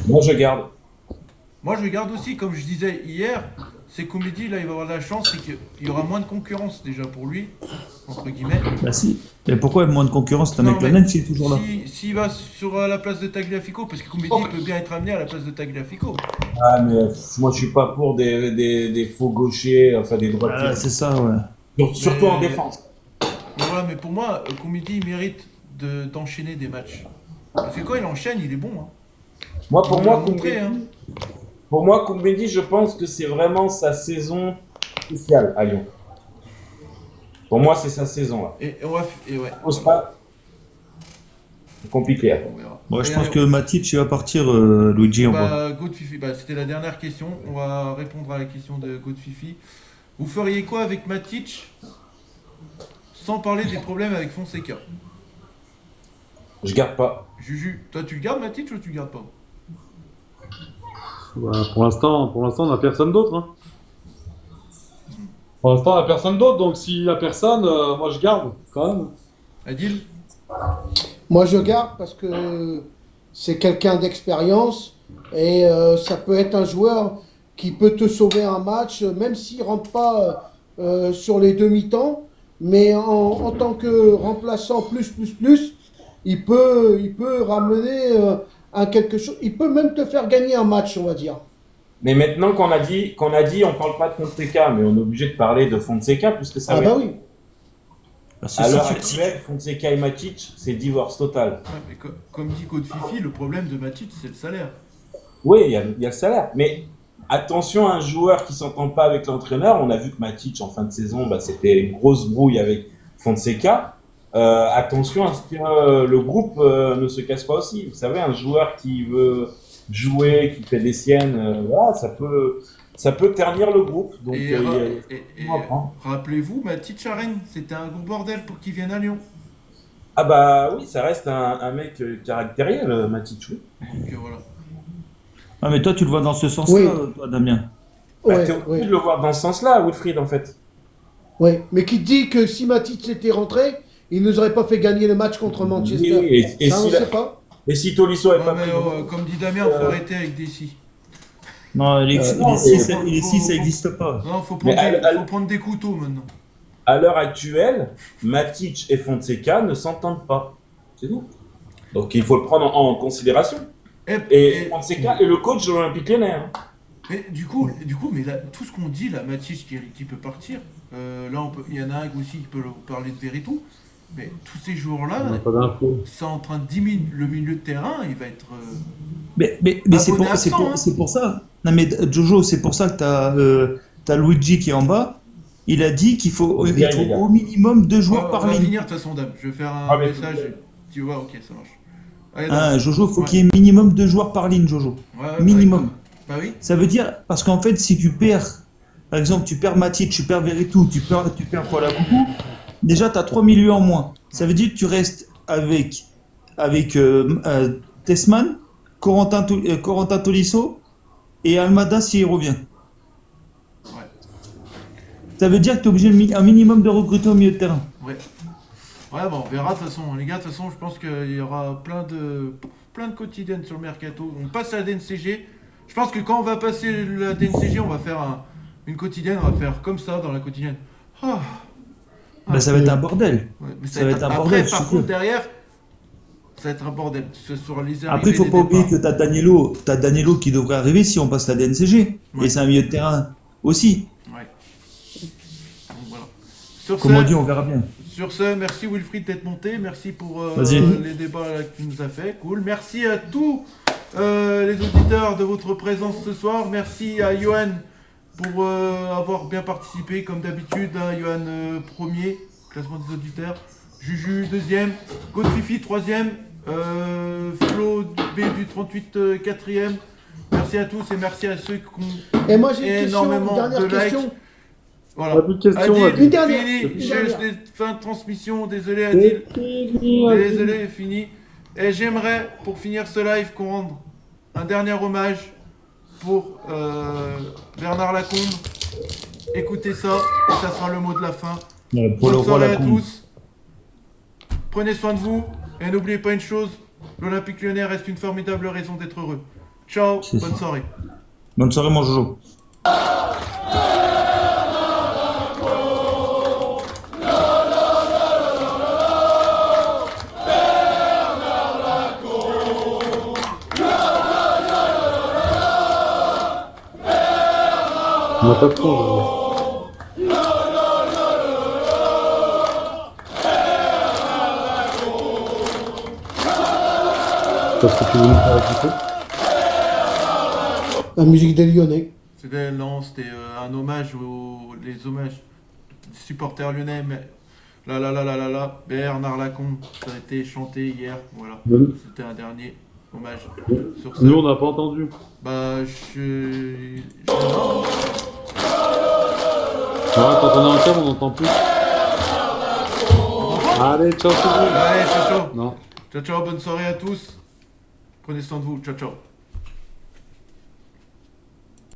Moi, je garde. Moi, je garde aussi, comme je disais hier, c'est Combedi, là, il va avoir de la chance, c'est qu'il y aura moins de concurrence déjà pour lui, entre guillemets. Bah si. Et pourquoi il y a moins de concurrence? T'as un Non, mec mais Lanen qui est toujours là. S'il va sur la place de Tagliafico, parce que Combedi peut bien être amené à la place de Tagliafico. Ah, mais moi, je suis pas pour des faux gauchers, enfin des droitiers. Ah, c'est ça, ouais. Surtout en défense. Mais voilà, mais pour moi, Combedi, il mérite d'enchaîner des matchs. Parce que quand il enchaîne, il est bon. Hein. Moi, Il l'a montré, hein. Pour moi, Combedi, je pense que c'est vraiment sa saison spéciale à Lyon. Pour moi, c'est sa saison là. Et ouais. Ose pas. C'est compliqué. On verra. Bon, je Et pense allez, que Matic il va partir, Luigi, on voit. Godfifi, c'était la dernière question. On va répondre à la question de Godfifi. Vous feriez quoi avec Matic sans parler des problèmes avec Fonseca? Je garde pas. Juju, toi tu le gardes Matic ou tu le gardes pas? Bah, pour l'instant, on n'a personne d'autre. Hein. Pour l'instant, on n'a personne d'autre, donc s'il n'y a personne, moi je garde quand même. Adil? Moi, je garde parce que c'est quelqu'un d'expérience et ça peut être un joueur qui peut te sauver un match, même s'il ne rentre pas sur les demi-temps, mais en tant que remplaçant plus, il peut ramener à quelque chose. Il peut même te faire gagner un match, on va dire. Mais maintenant qu'on a dit, on parle pas de Fonseca, mais on est obligé de parler de Fonseca puisque ça Ah va bah être- oui. À l'heure actuelle, Fonseca et Matic, c'est divorce total. Ouais, mais comme dit Godfifi, le problème de Matic c'est le salaire. Oui, il y a le salaire. Mais attention à un joueur qui s'entend pas avec l'entraîneur. On a vu que Matic, en fin de saison, c'était une grosse brouille avec Fonseca. Attention à ce que le groupe ne se casse pas aussi. Vous savez, un joueur qui veut jouer, qui fait des siennes, voilà, ça peut ternir le groupe. Donc, Et on apprend. rappelez-vous, Matic à Rennes, c'était un gros bordel pour qu'il vienne à Lyon. Ah bah oui, ça reste un mec caractériel, Matic. Oui. Donc voilà. Ah, mais toi, tu le vois dans ce sens-là, Oui. toi, Damien. Ouais, T'es obligé ouais. de le voir dans ce sens-là, Wilfried, en fait. Ouais. Mais qui dit que si Matic était rentré, il nous aurait pas fait gagner le match contre Manchester. Oui, et Ça, on si ne sait pas. Et si Tolisso n'avait Ouais, pas mais, pris le comme dit Damien, faut arrêter avec des si. Non, les non, 6, faut- les faut- 6, ça faut- n'existe pas. Non, faut Mais faut prendre des couteaux maintenant. à l'heure actuelle, Matic et Fonseca ne s'entendent pas. C'est tout. Donc il faut le prendre en considération. Et Fonseca est le coach de l'Olympique Lyonnais. Hein. Mais du coup, mais là, tout ce qu'on dit là, Matic qui peut partir, là il y en a un aussi qui peut parler de Veretout, mais tous ces On n'a joueurs-là, pas d'infos. c'est en train de diminuer le milieu de terrain, il va être. Mais c'est Abonné pour, absent, hein. c'est pour ça. Non, mais Jojo, c'est pour ça que t'as Luigi qui est en bas. Il a dit qu'il faut, Bien, il faut les gars. au minimum 2 joueurs on par va ligne. finir de toute façon, Dame. Je vais faire un Ah, mais- message. Tu vois, ok, ça marche. Allez, Dame. Hein, Jojo, faut Ouais. qu'il y ait minimum 2 joueurs par ligne, Jojo. Ouais, Minimum. Bah oui. Ça veut dire, parce qu'en fait, si tu perds, par exemple, tu perds Matic, tu perds Veretout, tu perds Koualakougou, déjà, tu as 3 milieux en moins. Ça veut dire que tu restes avec Tessman, Corentin Tolisso et Almada s'il revient. Ouais. Ça veut dire que tu es obligé de un minimum de recruter au milieu de terrain. Ouais. Ouais, bon, on verra de toute façon. Les gars, de toute façon, je pense qu'il y aura plein de quotidiennes sur le mercato. On passe à la DNCG. Je pense que quand on va passer la DNCG, on va faire une quotidienne. On va faire comme ça dans la quotidienne. Ah. Bah, ça va être un bordel. Ouais, mais Ça va être un bordel, Après, par je suis contre, sûr. derrière, ça va être un bordel. Ce sur les Après, il arrivées, faut les pas oublier départs. que tu as Danilo qui devrait arriver si on passe la DNCG. Ouais. Et c'est un milieu de terrain aussi. Ouais. Donc, voilà. Sur Comme on ce, dit, on verra bien. Sur ce, merci Wilfried d'être monté, merci pour Vas-y. les débats là, que tu nous as fait, cool. Merci à tous les auditeurs de votre présence ce soir, merci à Johan pour avoir bien participé comme d'habitude, hein, Johan premier, classement des auditeurs. Juju, deuxième. Godfifi, troisième. Flo B du 38, quatrième. Merci à tous et merci à ceux qui ont Et moi, j'ai une question, énormément dernière de likes. question. Voilà. Pas plus de questions, Adil, Adil. Une dernière, fini. une Je dernière. fin de transmission. Désolé, Adil. Désolé, fini. Et j'aimerais, pour finir ce live, qu'on rende un dernier hommage pour Bernard Lacombe. Écoutez ça, et ça sera le mot de la fin. Pour le Bonne roi soirée à Lacombe. tous. Prenez soin de vous. Et n'oubliez pas une chose, l'Olympique Lyonnais reste une formidable raison d'être heureux. Ciao, C'est bonne ça. soirée. Bonne soirée, mon Jojo. On n'a pas de fond aujourd'hui. Parce que tu veux nous faire écouter. La musique des Lyonnais. C'était un hommage les hommages des supporters lyonnais. Mais Bernard Lacombe, ça a été chanté hier. Voilà, Nous, c'était un dernier hommage. Sur ce, on n'a pas entendu. bah Ah, quand on est en cave, on n'entend plus. Allez, ciao, tout le monde. allez, ciao, ciao. Non. Ciao, ciao, bonne soirée à tous. Prenez soin de vous. Ciao, ciao.